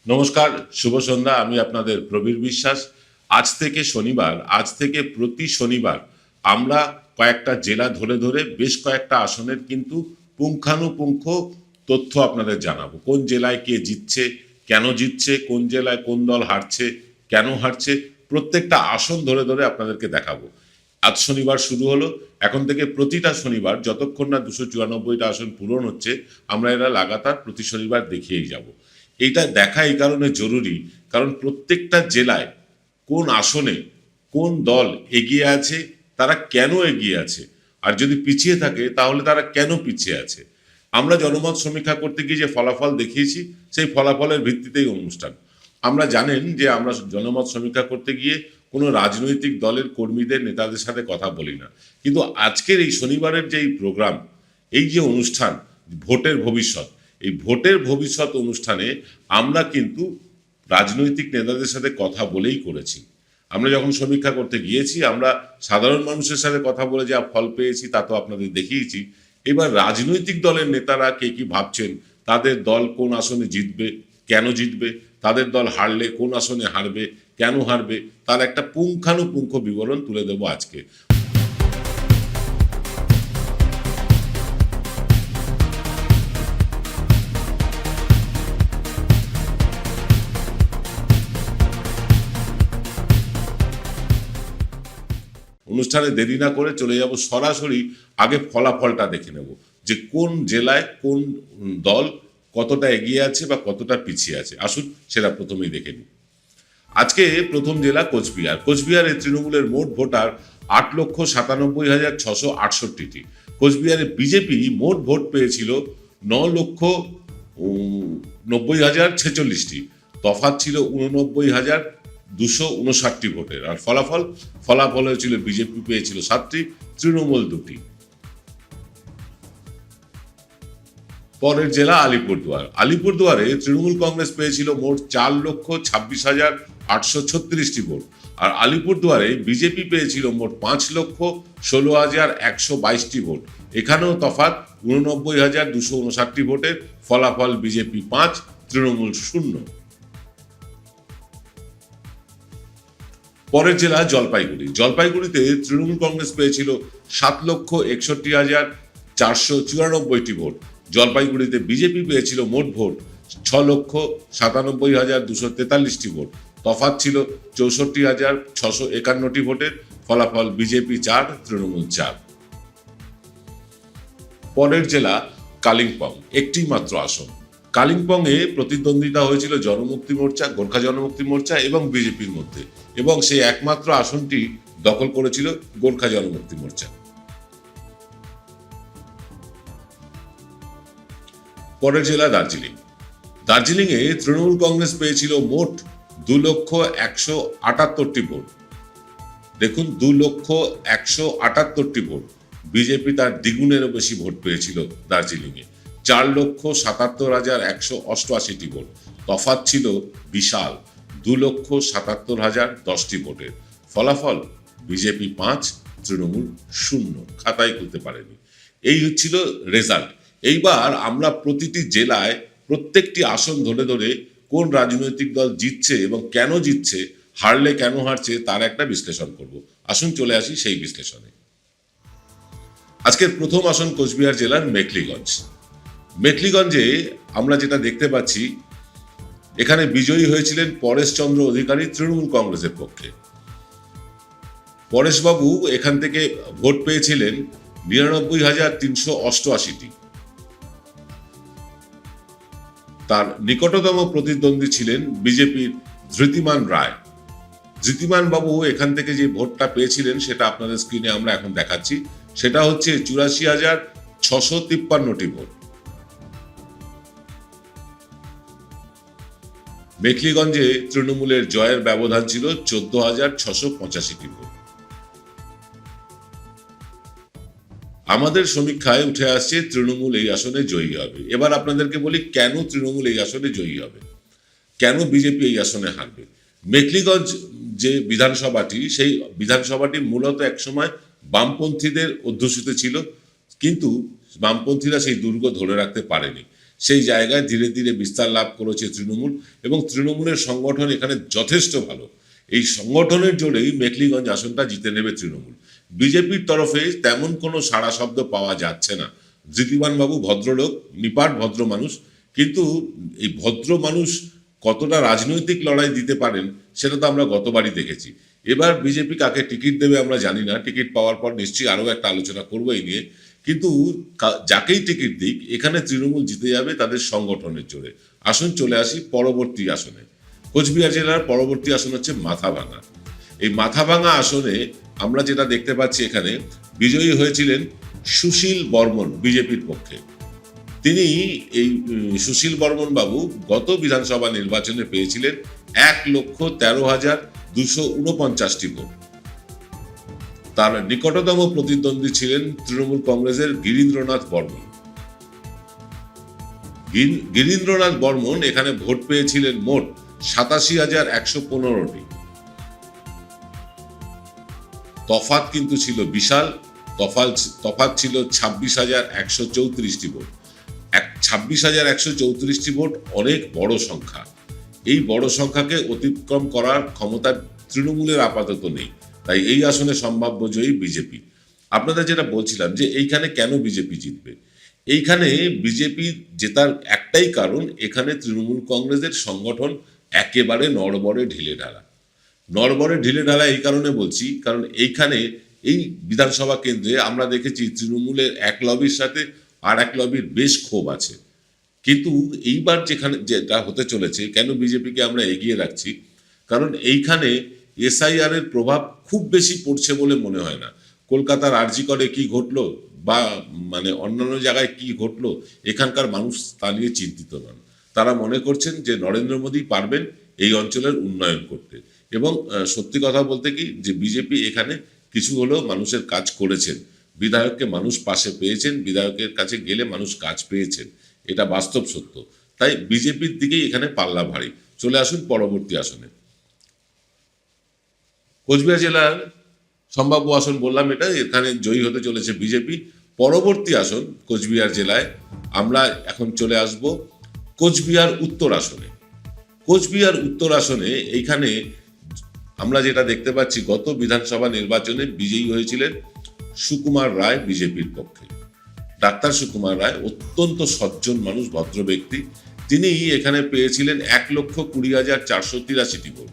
নমস্কার, শুভ সন্ধ্যা। আমি আপনাদের প্রবীর বিশ্বাস। আজ থেকে প্রতি শনিবার আমরা কয়েকটা জেলা ধরে ধরে বেশ কয়েকটা আসনের কিন্তু পুঙ্খানুপুঙ্খ তথ্য আপনাদের জানাবো। কোন জেলায় কে জিতছে, কেন জিতছে, কোন জেলায় কোন দল হারছে, কেন হারছে, প্রত্যেকটা আসন ধরে ধরে আপনাদেরকে দেখাবো। আজ শনিবার শুরু হলো। এখন থেকে প্রতিটা শনিবার যতক্ষণ না 294টা আসন পূরণ হচ্ছে, আমরা এরা লাগাতার প্রতি শনিবার দেখিয়েই যাব। এইটা দেখা এই কারণে জরুরি, কারণ প্রত্যেকটা জেলায় কোন আসনে কোন দল এগিয়ে আছে, তারা কেন এগিয়ে আছে, আর যদি পিছিয়ে থাকে তাহলে তারা কেন পিছিয়ে আছে। আমরা জনমত সমীক্ষা করতে গিয়ে যে ফলাফল দেখিয়েছি, সেই ফলাফলের ভিত্তিতেই অনুষ্ঠান। আমরা জানেন যে আমরা জনমত সমীক্ষা করতে গিয়ে কোনো রাজনৈতিক দলের কর্মীদের নেতাদের সাথে কথা বলি না, কিন্তু আজকের এই শনিবারের যে এই প্রোগ্রাম, এই যে অনুষ্ঠান ভোটের ভবিষ্যৎ, এই ভোটের ভবিষ্যৎ অনুষ্ঠানে আমরা কিন্তু রাজনৈতিক নেতাদের সাথে কথা বলেই করেছি। আমরা যখন সমীক্ষা করতে গিয়েছি, আমরা সাধারণ মানুষের সাথে কথা বলে যা ফল পেয়েছি তা তো আপনাদের দেখিয়েছি। এবার রাজনৈতিক দলের নেতারা কে কি ভাবছেন, তাদের দল কোন আসনে জিতবে, কেন জিতবে, তাদের দল হারলে কোন আসনে হারবে, কেন হারবে, তার একটা পুঙ্খানুপুঙ্খ বিবরণ তুলে দেবো আজকে। অনুষ্ঠানে দেরি না করে চলে যাব সরাসরি। আগে ফলাফলটা দেখে নেব যে কোন জেলায় কোন দল কতটা এগিয়ে আছে বা কতটা পিছিয়ে আছে। আসুন সেটা প্রথমেই দেখে নিই। আজকে প্রথম জেলা কোচবিহার। কোচবিহারে তৃণমূলের মোট ভোটার 8,97,668টি। কোচবিহারে বিজেপি মোট ভোট পেয়েছিল 9,90,046টি। তফাৎ ছিল 89,259টি ভোটের। আর ফলাফল হয়েছিল বিজেপি পেয়েছিল 7টি, তৃণমূল 2টি। পরের জেলা আলিপুরদুয়ারে তৃণমূল কংগ্রেস পেয়েছিল মোট 4,26,836টি ভোট। আর আলিপুরদুয়ারে বিজেপি পেয়েছিল মোট 5,16,122টি ভোট। এখানেও তফাৎ 89,259টি ভোটের। ফলাফল বিজেপি 5, তৃণমূল 0। পরের জেলা জলপাইগুড়িতে তৃণমূল কংগ্রেস পেয়েছিল 7,61,494টি ভোট। জলপাইগুড়িতে বিজেপি পেয়েছিল মোট ভোট 6,97,243টি ভোট। তফাৎ ছিল 64,651টি ভোটের। ফলাফল বিজেপি 4, তৃণমূল 4। পরের জেলা কালিম্পং, একটি মাত্র আসন। কালিম্পংয়ে প্রতিদ্বন্দ্বিতা হয়েছিল জনমুক্তি মোর্চা, গোর্খা জনমুক্তি মোর্চা এবং বিজেপির মধ্যে, এবং সেই একমাত্র আসনটি দখল করেছিল গোর্খা জনমুক্তি মোর্চা। পরের জেলা দার্জিলিংয়ে তৃণমূল কংগ্রেস পেয়েছিল মোট 2,178,টি ভোট। দেখুন, 2,178,টি ভোট। বিজেপি তার দ্বিগুণেরও বেশি ভোট পেয়েছিল দার্জিলিংয়ে, 4,77,188টি ভোট। তফাৎ ছিল বিশাল, 2,77,010টি ভোটের। ফলাফল বিজেপি 5, তৃণমূল 0। খাতায় খুলতে পারেনি। এই হচ্ছিল রেজাল্ট। এইবার আমরা প্রতিটি জেলায় প্রত্যেকটি আসন ধরে ধরে কোন রাজনৈতিক দল জিতছে এবং কেন জিতছে, হারলে কেন হারছে, তার একটা বিশ্লেষণ করব। আসুন চলে আসি সেই বিশ্লেষণে। আজকের প্রথম আসন কোচবিহার জেলার মেখলিগঞ্জে আমরা যেটা দেখতে পাচ্ছি, এখানে বিজয়ী হয়েছিলেন পরেশচন্দ্র অধিকারী তৃণমূল কংগ্রেসের পক্ষে। পরেশবাবু এখান থেকে ভোট পেয়েছিলেন 99,388টি। তার নিকটতম প্রতিদ্বন্দ্বী ছিলেন বিজেপির ধৃতিমান রায়। ধৃতিমান বাবু এখান থেকে যে ভোটটা পেয়েছিলেন সেটা আপনাদের স্ক্রিনে আমরা এখন দেখাচ্ছি। সেটা হচ্ছে 84,653টি ভোট। মেখলিগঞ্জে তৃণমূলের জয়ের ব্যবধান ছিল 14,685টি ভোট। আমাদের সমীক্ষায় উঠে আসছে তৃণমূল এই আসনে জয়ী হবে। এবার আপনাদেরকে বলি কেন তৃণমূল এই আসনে জয়ী হবে, কেন বিজেপি এই আসনে হারবে। মেখলিগঞ্জ যে বিধানসভাটি, সেই বিধানসভাটি মূলত একসময় বামপন্থীদের অধ্যুষিত ছিল, কিন্তু বামপন্থীরা সেই দুর্গ ধরে রাখতে পারেনি। সেই জায়গায় ধীরে ধীরে বিস্তার লাভ করেছে তৃণমূল, এবং তৃণমূলের সংগঠন এখানে যথেষ্ট ভালো। এই সংগঠনের জোরেই মেখলিগঞ্জ আসনটা জিতে নেবে তৃণমূল। বিজেপির তরফে তেমন কোনো সাড়া শব্দ পাওয়া যাচ্ছে না। ধৃতিমান বাবু ভদ্রলোক, নিপাট ভদ্র মানুষ, কিন্তু এই ভদ্র মানুষ কতটা রাজনৈতিক লড়াই দিতে পারেন সেটা তো আমরা গতবারই দেখেছি। এবার বিজেপি কাকে টিকিট দেবে আমরা জানি না, টিকিট পাওয়ার পর নিশ্চয়ই আরও একটা আলোচনা করবো এই নিয়ে। কিন্তু যাকেই টিকিট দিক, এখানে তৃণমূল জিতে যাবে তাদের সংগঠনের জোরে। আসুন চলে আসি পরবর্তী আসনে। কোচবিহার জেলার পরবর্তী আসন হচ্ছে মাথাভাঙা। এই মাথাভাঙা আসনে আমরা যেটা দেখতে পাচ্ছি, এখানে বিজয়ী হয়েছিলেন সুশীল বর্মন বিজেপির পক্ষে। তিনি এই সুশীল বর্মন বাবু গত বিধানসভা নির্বাচনে পেয়েছিলেন 1,13,249টি ভোট। তার নিকটতম প্রতিদ্বন্দ্বী ছিলেন তৃণমূল কংগ্রেসের গিরীন্দ্রনাথ বর্মন। গিরীন্দ্রনাথ বর্মন এখানে ভোট পেয়েছিলেন মোট 87,115টি। তফাৎ কিন্তু ছিল বিশাল, তফাৎ ছিল 26,134টি ভোট। 26,134টি ভোট অনেক বড় সংখ্যা। এই বড় সংখ্যাকে অতিক্রম করার ক্ষমতা তৃণমূলের আপাতত নেই, তাই এই আসনে সম্ভাব্য জয়ী বিজেপি। আপনাদের যেটা বলছিলাম যে এইখানে কেন বিজেপি জিতবে, এইখানে বিজেপি জেতার একটাই কারণ, এখানে তৃণমূল কংগ্রেসের সংগঠন একেবারে নড়বড়ে ঢিলেঢালা। নড়বড়ে ঢিলেঢালা এই কারণে বলছি, কারণ এইখানে এই বিধানসভা কেন্দ্রে আমরা দেখেছি তৃণমূলের এক লবির সাথে আর এক লবির বেশ ক্ষোভ আছে। কিন্তু এইবার যেটা হতে চলেছে, কেন বিজেপিকে আমরা এগিয়ে রাখছি, কারণ এইখানে এসআইআর এর প্রভাব খুব বেশি পড়ছে বলে মনে হয় না। কলকাতার আরজি করে কি ঘটলো বা মানে অন্যান্য জায়গায় কি ঘটলো, এখানকার মানুষ তা নিয়ে চিন্তিত নন। তারা মনে করছেন যে নরেন্দ্র মোদী পারবেন এই অঞ্চলের উন্নয়ন করতে। এবং সত্যি কথা বলতে কি, যে বিজেপি এখানে কিছু হলেও মানুষের কাজ করেছেন, বিধায়ককে মানুষ পাশে পেয়েছেন, বিধায়কের কাছে গেলে মানুষ কাজ পেয়েছেন, এটা বাস্তব সত্য। তাই বিজেপির দিকেই এখানে পাল্লা ভারী। চলে আসুন পরবর্তী আসনে। কোচবিহার জেলার সম্ভাব্য আসন বললাম এটা, এখানে জয়ী হতে চলেছে বিজেপি। পরবর্তী আসন কোচবিহার জেলায় আমরা এখন চলে আসব কোচবিহার উত্তর আসনে। কোচবিহার উত্তর আসনে এইখানে আমরা যেটা দেখতে পাচ্ছি, গত বিধানসভা নির্বাচনে বিজয়ী হয়েছিলেন সুকুমার রায় বিজেপির পক্ষে। ডাক্তার সুকুমার রায় অত্যন্ত সজ্জন মানুষ, ভদ্র ব্যক্তি। তিনি এখানে পেয়েছিলেন 1,20,483টি ভোট।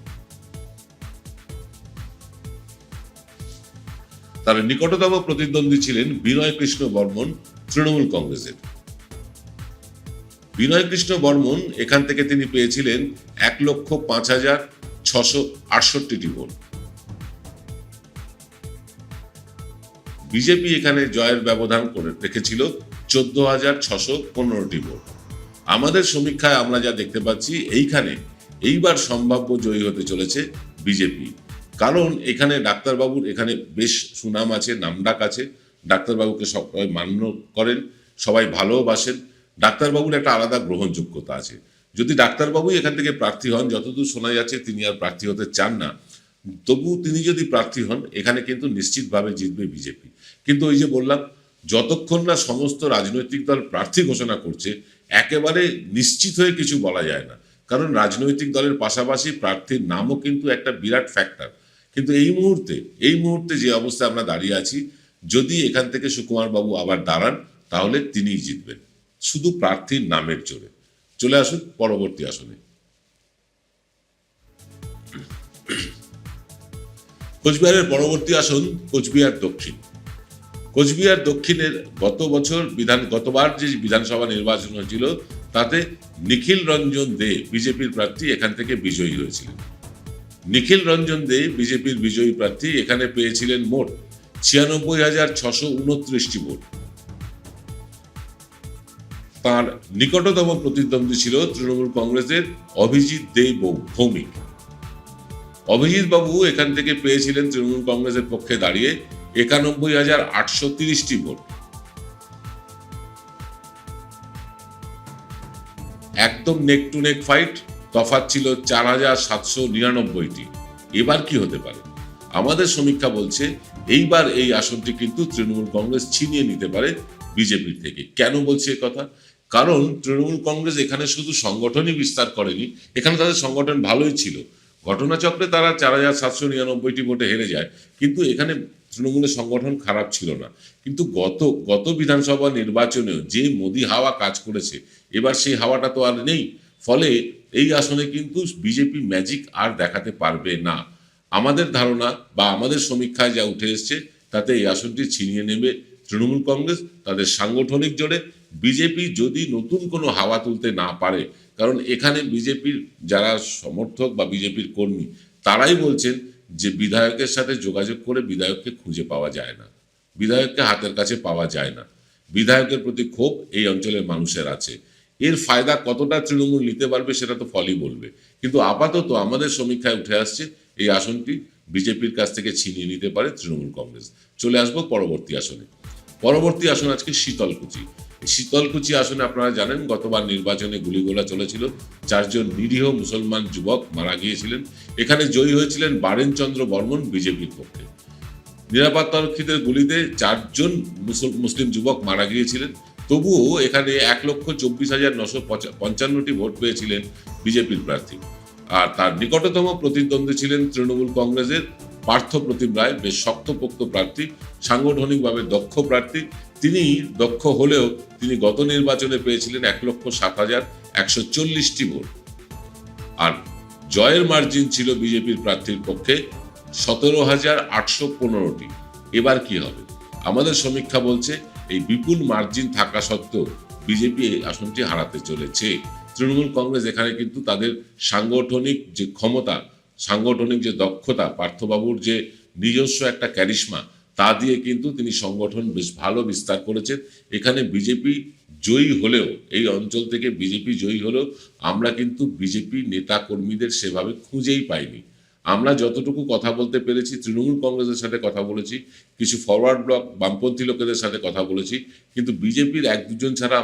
তার নিকটতম প্রতিদ্বন্দ্বী ছিলেন বিনয় কৃষ্ণ বর্মন তৃণমূল কংগ্রেসের। বিনয় কৃষ্ণ বর্মন এখান থেকে তিনি পেয়েছিলেন 1,05,668টি ভোট। বিজেপি এখানে জয়ের ব্যবধান করে রেখেছিল 14,615টি ভোট। আমাদের সমীক্ষায় আমরা যা দেখতে পাচ্ছি, এইবার সম্ভাব্য জয়ী হতে চলেছে বিজেপি। কারণ এখানে ডাক্তারবাবুর এখানে বেশ সুনাম আছে, নামডাক আছে। ডাক্তারবাবুকে সবাই মান্য করেন, সবাই ভালোবাসেন। ডাক্তারবাবুর একটা আলাদা গ্রহণযোগ্যতা আছে। যদি ডাক্তারবাবুই এখান থেকে প্রার্থী হন, যতদূর শোনা যাচ্ছে তিনি আর প্রার্থী হতে চান না, তবু তিনি যদি প্রার্থী হন এখানে কিন্তু নিশ্চিতভাবে জিতবে বিজেপি। কিন্তু ওই যে বললাম, যতক্ষণ না সমস্ত রাজনৈতিক দল প্রার্থী ঘোষণা করছে, একেবারে নিশ্চিত হয়ে কিছু বলা যায় না। কারণ রাজনৈতিক দলের পাশাপাশি প্রার্থীর নামও কিন্তু একটা বিরাট ফ্যাক্টর। কিন্তু এই মুহূর্তে যে অবস্থায় আমরা দাঁড়িয়ে আছি, যদি এখান থেকে সুকুমার বাবু আবার দাঁড়ান তাহলে তিনিই জিতবেন, শুধু প্রার্থীর নামের জোরে। চলে আসুন পরবর্তী আসনে। কোচবিহারের পরবর্তী আসন কোচবিহার দক্ষিণ। কোচবিহার দক্ষিণের গতবার যে বিধানসভা নির্বাচন হয়েছিল, তাতে নিখিল রঞ্জন দে বিজেপির প্রার্থী এখান থেকে বিজয়ী হয়েছিলেন। নিখিল রঞ্জন দে বিজেপির বিজয়ী প্রার্থী এখানে পেয়েছিলেন মোট 96,629টি ভোট। তার নিকটতম প্রতিদ্বন্দ্বী ছিল তৃণমূল কংগ্রেসের অভিজিৎ দে ভৌমিক। অভিজিৎ বাবু এখান থেকে পেয়েছিলেন তৃণমূল কংগ্রেসের পক্ষে দাঁড়িয়ে 91,830টি ভোট। একদম নেক টু নেক ফাইট, তফাৎ ছিল 4,799টি। এবার কি হতে পারে? আমাদের সমীক্ষা বলছে এইবার এই আসনটি কিন্তু তৃণমূল কংগ্রেস ছিনিয়ে নিতে পারে বিজেপির থেকে। কেন বলছি কথা? কারণ তৃণমূল কংগ্রেস এখানে শুধু সংগঠনই বিস্তার করেনি, এখানে তাদের সংগঠন ভালোই ছিল। ঘটনাচক্রে তারা 4799টি ভোটে হেরে যায়, কিন্তু এখানে তৃণমূলের সংগঠন খারাপ ছিল না। কিন্তু গত বিধানসভা নির্বাচনেও যে মোদি হাওয়া কাজ করেছে, এবার সেই হাওয়াটা তো আর নেই। ফলে এই আসনে কিন্তু বিজেপি ম্যাজিক আর দেখাতে পারবে না। আমাদের ধারণা বা আমাদের সমীক্ষায় যা উঠে এসছে, তাতে এই আসনটি ছিনিয়ে নেবে তৃণমূল কংগ্রেস তাদের সাংগঠনিক জোরে। বিজেপি যদি নতুন কোনো হাওয়া তুলতে না পারে, কারণ এখানে বিজেপির যারা সমর্থক বা বিজেপির কর্মী, তারাই বলছেন যে বিধায়কের সাথে যোগাযোগ করে বিধায়ককে খুঁজে পাওয়া যায় না, বিধায়ককে হাতের কাছে পাওয়া যায় না। বিধায়কের প্রতি ক্ষোভ এই অঞ্চলের মানুষের আছে। এর ফায়দা কতটা তৃণমূল নিতে পারবে সেটা তো ফলই বলবে। কিন্তু আপাতত আমাদের সমীক্ষায় উঠে আসছে এই আসনটি বিজেপির কাছ থেকে ছিনিয়ে নিতে পারে তৃণমূল কংগ্রেস। চলে আসবো পরবর্তী আসনে। পরবর্তী আসন আজকে শীতলকুচি। শীতলকুচি আসনে আপনারা জানেন গতবার নির্বাচনে গুলিগোলা চলেছিল, 4জন নিরীহ মুসলমান যুবক মারা গিয়েছিলেন। এখানে জয়ী হয়েছিলেন বারেনচন্দ্র বর্মন বিজেপির পক্ষে। নিরাপত্তারক্ষীদের গুলিতে 4জন মুসলিম যুবক মারা গিয়েছিলেন। তবুও এখানে 1,24,955টি ভোট পেয়েছিলেন বিজেপির প্রার্থী। আর তার নিকটতম প্রতিদ্বন্দ্বী ছিলেন তৃণমূল কংগ্রেসের পার্থ প্রতিম রায়, বেশ শক্তপোক্ত প্রার্থী, সাংগঠনিকভাবে দক্ষ প্রার্থী। তিনি দক্ষ হলেও তিনি গত নির্বাচনে পেয়েছিলেন 1,07,140টি ভোট। আর জয়ের মার্জিন ছিল বিজেপির প্রার্থীর পক্ষে 17,815টি। এবার কি হবে? আমাদের সমীক্ষা বলছে এই বিপুল মার্জিন থাকা সত্ত্বেও বিজেপি এই আসনটি হারাতে চলেছে। তৃণমূল কংগ্রেস এখানে কিন্তু তাদের সাংগঠনিক যে ক্ষমতা, সাংগঠনিক যে দক্ষতা, পার্থবাবুর যে নিজস্ব একটা ক্যারিশমা, তা দিয়ে কিন্তু তিনি সংগঠন বেশ ভালো বিস্তার করেছেন। এখানে বিজেপি জয়ী হলেও, এই অঞ্চল থেকে বিজেপি জয়ী হলেও আমরা কিন্তু বিজেপি নেতা কর্মীদের সেভাবে খুঁজেই পাইনি। আমরা যতটুকু কথা বলতে পেরেছি তৃণমূল কংগ্রেসের সাথে কথা বলেছি, কিছু ফরওয়ার্ড ব্লক বামপন্থী লোকেদের সাথে কথা বলেছি, কিন্তু বিজেপির 1-2জন ছাড়া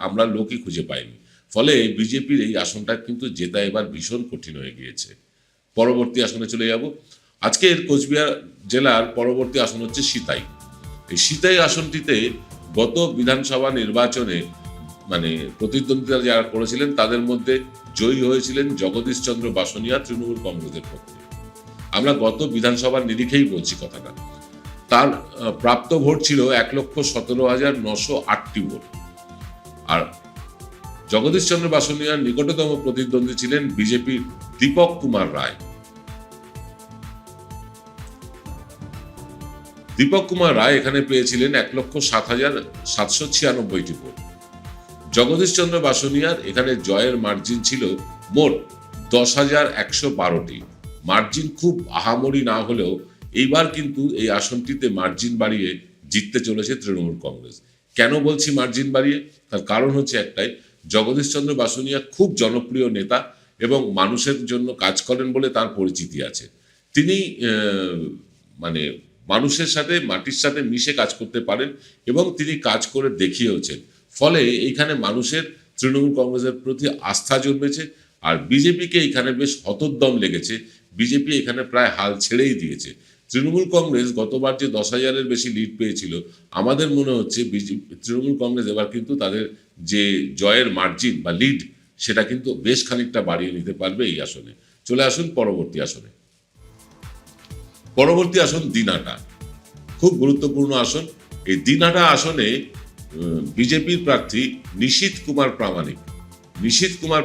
আমরা লোকই খুঁজে পাইনি। ফলে বিজেপির এই আসনটা কিন্তু জেতা এবার ভীষণ কঠিন হয়ে গিয়েছে। পরবর্তী আসনে চলে যাব। আজকের কোচবিহার জেলার পরবর্তী আসন হচ্ছে সিতাই। এই সিতাই আসনটিতে গত বিধানসভা নির্বাচনে মানে প্রতিদ্বন্দ্বিতা যারা করেছিলেন তাদের মধ্যে জয়ী হয়েছিলেন জগদীশ চন্দ্র বাসনিয়া তৃণমূল কংগ্রেসের পক্ষে। আমরা গত বিধানসভার নিরিখেই বলছি কথাটা। তার প্রাপ্ত ভোট ছিল 1,17,908টি ভোট। আর জগদীশ চন্দ্র বাসনিয়ার নিকটতম প্রতিদ্বন্দ্বী ছিলেন বিজেপির দীপক কুমার রায়। দীপক কুমার রায় এখানে পেয়েছিলেন 1,07,796টি ভোট। জগদীশ চন্দ্র বাসনিয়ার এখানে জয়ের মার্জিন ছিল মোট 10,112টি। মার্জিন খুব আহামরি না হলেও এইবার কিন্তু এই আসনটিতে মার্জিন বাড়িয়ে জিততে চলেছে তৃণমূল কংগ্রেস। কেন বলছি মার্জিন বাড়িয়ে? তার কারণ হচ্ছে একটাই, জগদীশ চন্দ্র বাসনিয়া খুব জনপ্রিয় নেতা এবং মানুষের জন্য কাজ করেন বলে তার পরিচিতি আছে। তিনি মানে মানুষের সাথে, মাটির সাথে মিশে কাজ করতে পারেন এবং তিনি কাজ করে দেখিয়েওছেন। ফলে এইখানে মানুষের তৃণমূল কংগ্রেসের প্রতি আস্থা জন্মেছে। আর বিজেপিকে এখানে বেশ হতোদ্যম লেগেছে, বিজেপি এখানে প্রায় হাল ছেড়েই দিয়েছে। তৃণমূল কংগ্রেস গতবার যে 10,000-এর বেশি লিড পেয়েছিল, আমাদের মনে হচ্ছে তৃণমূল কংগ্রেস এবার কিন্তু তাদের যে জয়ের মার্জিন বা লিড, সেটা কিন্তু বেশ খানিকটা বাড়িয়ে নিতে পারবে এই আসনে। চলে আসুন পরবর্তী আসনে। পরবর্তী আসন দিনহাটা, খুব গুরুত্বপূর্ণ আসন। এই দিনহাটা আসনে বিজেপির প্রার্থী নিশীথ কুমার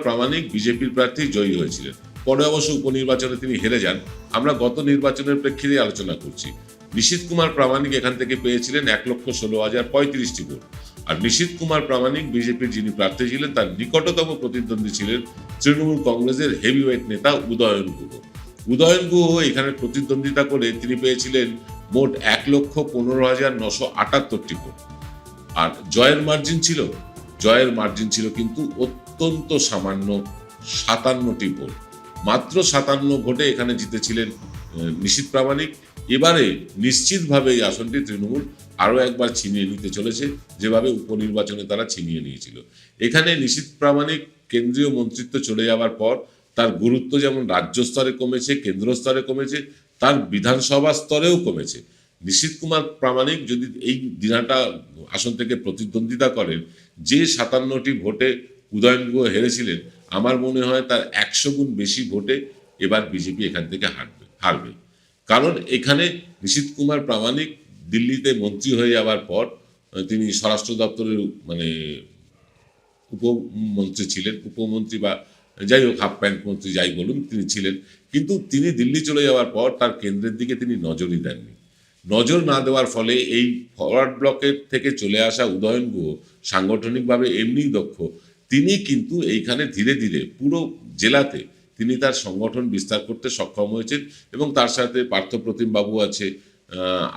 প্রামাণিক বিজেপির প্রার্থী জয়ী হয়েছিলেন। পরে অবশ্য উপনির্বাচনে তিনি হেরে যান। আমরা গত নির্বাচনের প্রেক্ষিতে আলোচনা করছি। নিশীথ কুমার প্রামাণিক এখান থেকে পেয়েছিলেন 1,16,035টি ভোট। আর নিশীথ কুমার প্রামাণিক বিজেপির যিনি প্রার্থী ছিলেন তার নিকটতম প্রতিদ্বন্দ্বী ছিলেন তৃণমূল কংগ্রেসের হেভিওয়েট নেতা উদয়ন গুহ। উদয়ন গুহ এখানে প্রতিদ্বন্দ্বিতা করে তিনি পেয়েছিলেন মোট 1,15,978টি ভোট। আর জয়ের মার্জিন ছিল কিন্তু অত্যন্ত সামান্য 57টি ভোট। মাত্র 57 ভোটে এখানে জিতেছিলেন নিশীথ প্রামাণিক। এবারে নিশ্চিতভাবে এই আসনটি তৃণমূল আরও একবার ছিনিয়ে নিতে চলেছে, যেভাবে উপনির্বাচনে তারা ছিনিয়ে নিয়েছিল। এখানে নিশীথ প্রামাণিক কেন্দ্রীয় মন্ত্রিত্ব চলে যাওয়ার পর তার গুরুত্ব যেমন রাজ্য স্তরে কমেছে, কেন্দ্র স্তরে কমেছে, তার বিধানসভা স্তরেও কমেছে। নিশীথ কুমার প্রামাণিক যদি এই দিনহাটা আসন থেকে প্রতিদ্বন্দ্বিতা করেন, যে 57টি ভোটে উদয়ন গুহ হেরেছিলেন, আমার মনে হয় তার 100 গুণ বেশি ভোটে এবার বিজেপি এখান থেকে হারবে। কারণ এখানে নিশীথ কুমার প্রামাণিক দিল্লিতে মন্ত্রী হয়ে যাওয়ার পর তিনি স্বরাষ্ট্র দপ্তরের মানে উপমন্ত্রী ছিলেন, উপমন্ত্রী বা যাই হোক হাফ প্যান্ট মন্ত্রী যাই বলুন তিনি ছিলেন, কিন্তু তিনি দিল্লি চলে যাওয়ার পর তার কেন্দ্রের দিকে তিনি নজরই দেননি। নজর না দেওয়ার ফলে এই ফরওয়ার্ড ব্লকের থেকে চলে আসা উদয়ন গুহ সাংগঠনিকভাবে এমনিই দক্ষ, তিনি কিন্তু এইখানে ধীরে ধীরে পুরো জেলাতে তিনি তার সংগঠন বিস্তার করতে সক্ষম হয়েছেন এবং তার সাথে পার্থপ্রতিম বাবু আছে,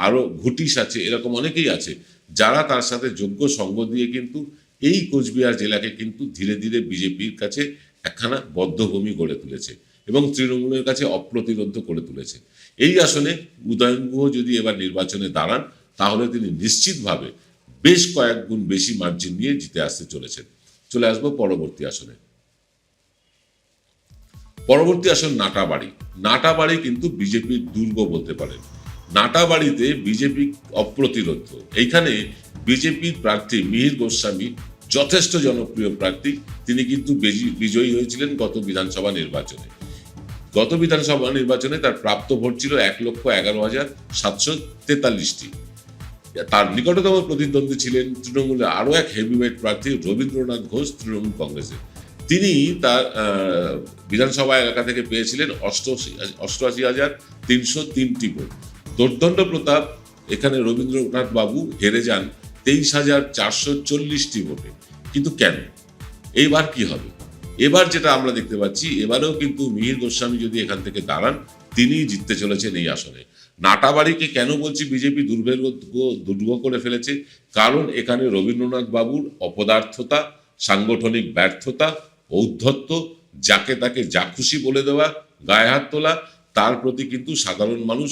আরও ঘুটিস আছে, এরকম অনেকেই আছে যারা তার সাথে যোগ্য সঙ্গ দিয়ে কিন্তু এই কোচবিহার জেলাকে কিন্তু ধীরে ধীরে বিজেপির কাছে একখানা বদ্ধভূমি গড়ে তুলেছে এবং তৃণমূলের কাছে অপ্রতিরোধ করে তুলেছে। এই আসনে উদয়ন গুহ যদি এবার নির্বাচনে দাঁড়ান, তাহলে তিনি নিশ্চিতভাবে বেশ কয়েক গুণ বেশি মার্জিন নিয়ে জিতে আসতে চলেছেন। চলে আসবো পরবর্তী আসনে। পরবর্তী আসন নাটাবাড়ি। নাটাবাড়ি কিন্তু বিজেপির দুর্গ বলতে পারেন। নাটাবাড়িতে বিজেপি অপ্রতিরোধ। এইখানে বিজেপির প্রার্থী মিহির গোস্বামী যথেষ্ট জনপ্রিয় প্রার্থী, তিনি কিন্তু বিজয়ী হয়েছিলেন গত বিধানসভা নির্বাচনে। গত বিধানসভা নির্বাচনে তার প্রাপ্ত ভোট ছিল 1,11,743টি। তার নিকটতম প্রতিদ্বন্দ্বী ছিলেন তৃণমূলের আরও এক হেভিওয়েট প্রার্থী রবীন্দ্রনাথ ঘোষ, তৃণমূল কংগ্রেসের। তিনি তার বিধানসভা এলাকা থেকে পেয়েছিলেন 88,303টি ভোট। দুর্দণ্ড প্রতাপ এখানে রবীন্দ্রনাথ বাবু হেরে যান 23,440টি ভোটে। কিন্তু কেন? এইবার কি হবে? এবার যেটা আমরা দেখতে পাচ্ছি, এবারেও কিন্তু মিহির গোস্বামী যদি এখান থেকে দাঁড়ান, তিনিই জিততে চলেছেন এই আসনে। নাটাবাড়িকে কেন বলছি বিজেপি দুর্গ করে ফেলেছে? কারণ এখানে রবীন্দ্রনাথ বাবুর অপদার্থতা, সাংগঠনিক ব্যর্থতা, ঔদ্ধত্য, যাকে তাকে যা খুশি বলে দেওয়া, গায়ে হাত তোলা, তার প্রতি কিন্তু সাধারণ মানুষ,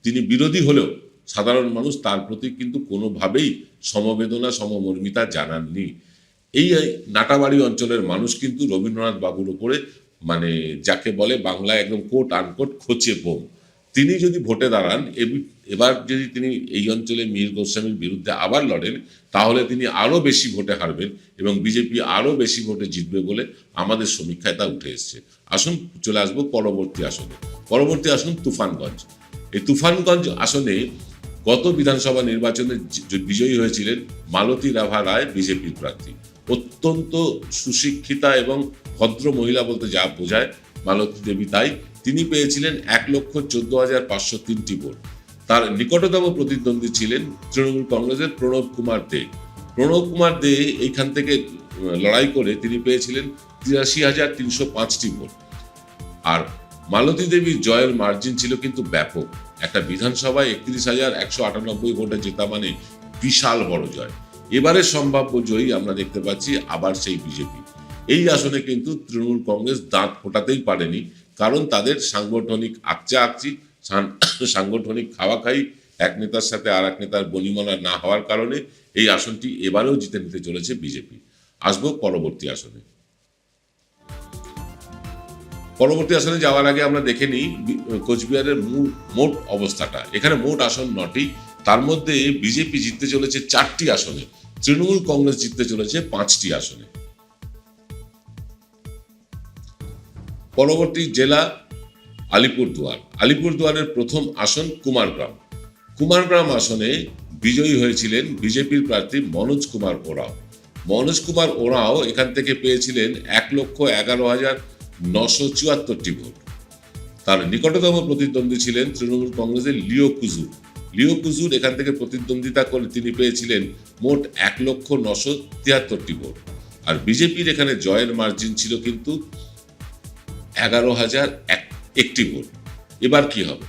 তিনি বিরোধী হলেও সাধারণ মানুষ তার প্রতি কিন্তু কোনোভাবেই সমবেদনা সমমর্মিতা জানাননি। এই নাটাবাড়ি অঞ্চলের মানুষ কিন্তু রবীন্দ্রনাথ বাবুর উপরে মানে যাকে বলে বাংলায় একদম কোট আনকোট খোঁচে বোম। তিনি যদি ভোটে দাঁড়ান, এবার যদি তিনি এই অঞ্চলে মিহির গোস্বামীর বিরুদ্ধে আবার লড়েন, তাহলে তিনি আরও বেশি ভোটে হারবেন এবং বিজেপি আরও বেশি ভোটে জিতবে বলে আমাদের সমীক্ষায় তা উঠে এসছে। আসুন চলে আসবো পরবর্তী আসনে। পরবর্তী আসন তুফানগঞ্জ। এই তুফানগঞ্জ আসনে গত বিধানসভা নির্বাচনে বিজয়ী হয়েছিলেন মালতী রাভা রায়, বিজেপির প্রার্থী। অত্যন্ত সুশিক্ষিতা এবং ভদ্র মহিলা বলতে যা বোঝায় মালতী দেবী, তাই তিনি পেয়েছিলেন 1,14,503টি ভোট। তার নিকটতম প্রতিদ্বন্দ্বী ছিলেন তৃণমূল কংগ্রেসের প্রণব কুমার দে। প্রণব কুমার দে এইখান থেকে লড়াই করে তিনি পেয়েছিলেন 83,305টি ভোট। আর মালতী দেবীর জয়ের মার্জিন ছিল কিন্তু ব্যাপক। একটা বিধানসভায় 31,198 ভোটে জেতা মানে বিশাল বড় জয়। এবারের সম্ভাব্য জয়ী আমরা দেখতে পাচ্ছি আবার সেই বিজেপি। এই আসনে কিন্তু তৃণমূল কংগ্রেস দাঁত ফোটাতেই পারেনি, কারণ তাদের সাংগঠনিক আকচি, সাংগঠনিক খাওয়াখাই, এক নেতার সাথে আর এক নেতার বনিমনা না হওয়ার কারণে এই আসনটি এবারেও জিতে নিতে চলেছে বিজেপি। আসবো পরবর্তী আসনে। পরবর্তী আসনে যাওয়ার আগে আমরা দেখে নিই কোচবিহারের মোট অবস্থাটা। এখানে মোট আসন 9টি, তার মধ্যে বিজেপি জিততে চলেছে 4টি আসনে, তৃণমূল কংগ্রেস জিততে চলেছে 5টি আসনে। পরবর্তী জেলা আলিপুরদুয়ার। আলিপুরদুয়ারের প্রথম আসন কুমারগ্রাম। কুমারগ্রাম আসনে বিজয়ী হয়েছিলেন বিজেপির প্রার্থী মনোজ কুমার ওরাও। মনোজ কুমার ওরাও এখান থেকে পেয়েছিলেন 1,11,974টি ভোট। তার নিকটতম প্রতিদ্বন্দ্বী ছিলেন তৃণমূল কংগ্রেসের লিও কুজুর। লিও কুজুর এখান থেকে প্রতিদ্বন্দ্বিতা করে তিনি পেয়েছিলেন মোট 1,09,73টি ভোট। আর বিজেপির এখানে জয়ের মার্জিন ছিল কিন্তু 11,001টি ভোট। এবার কি হবে?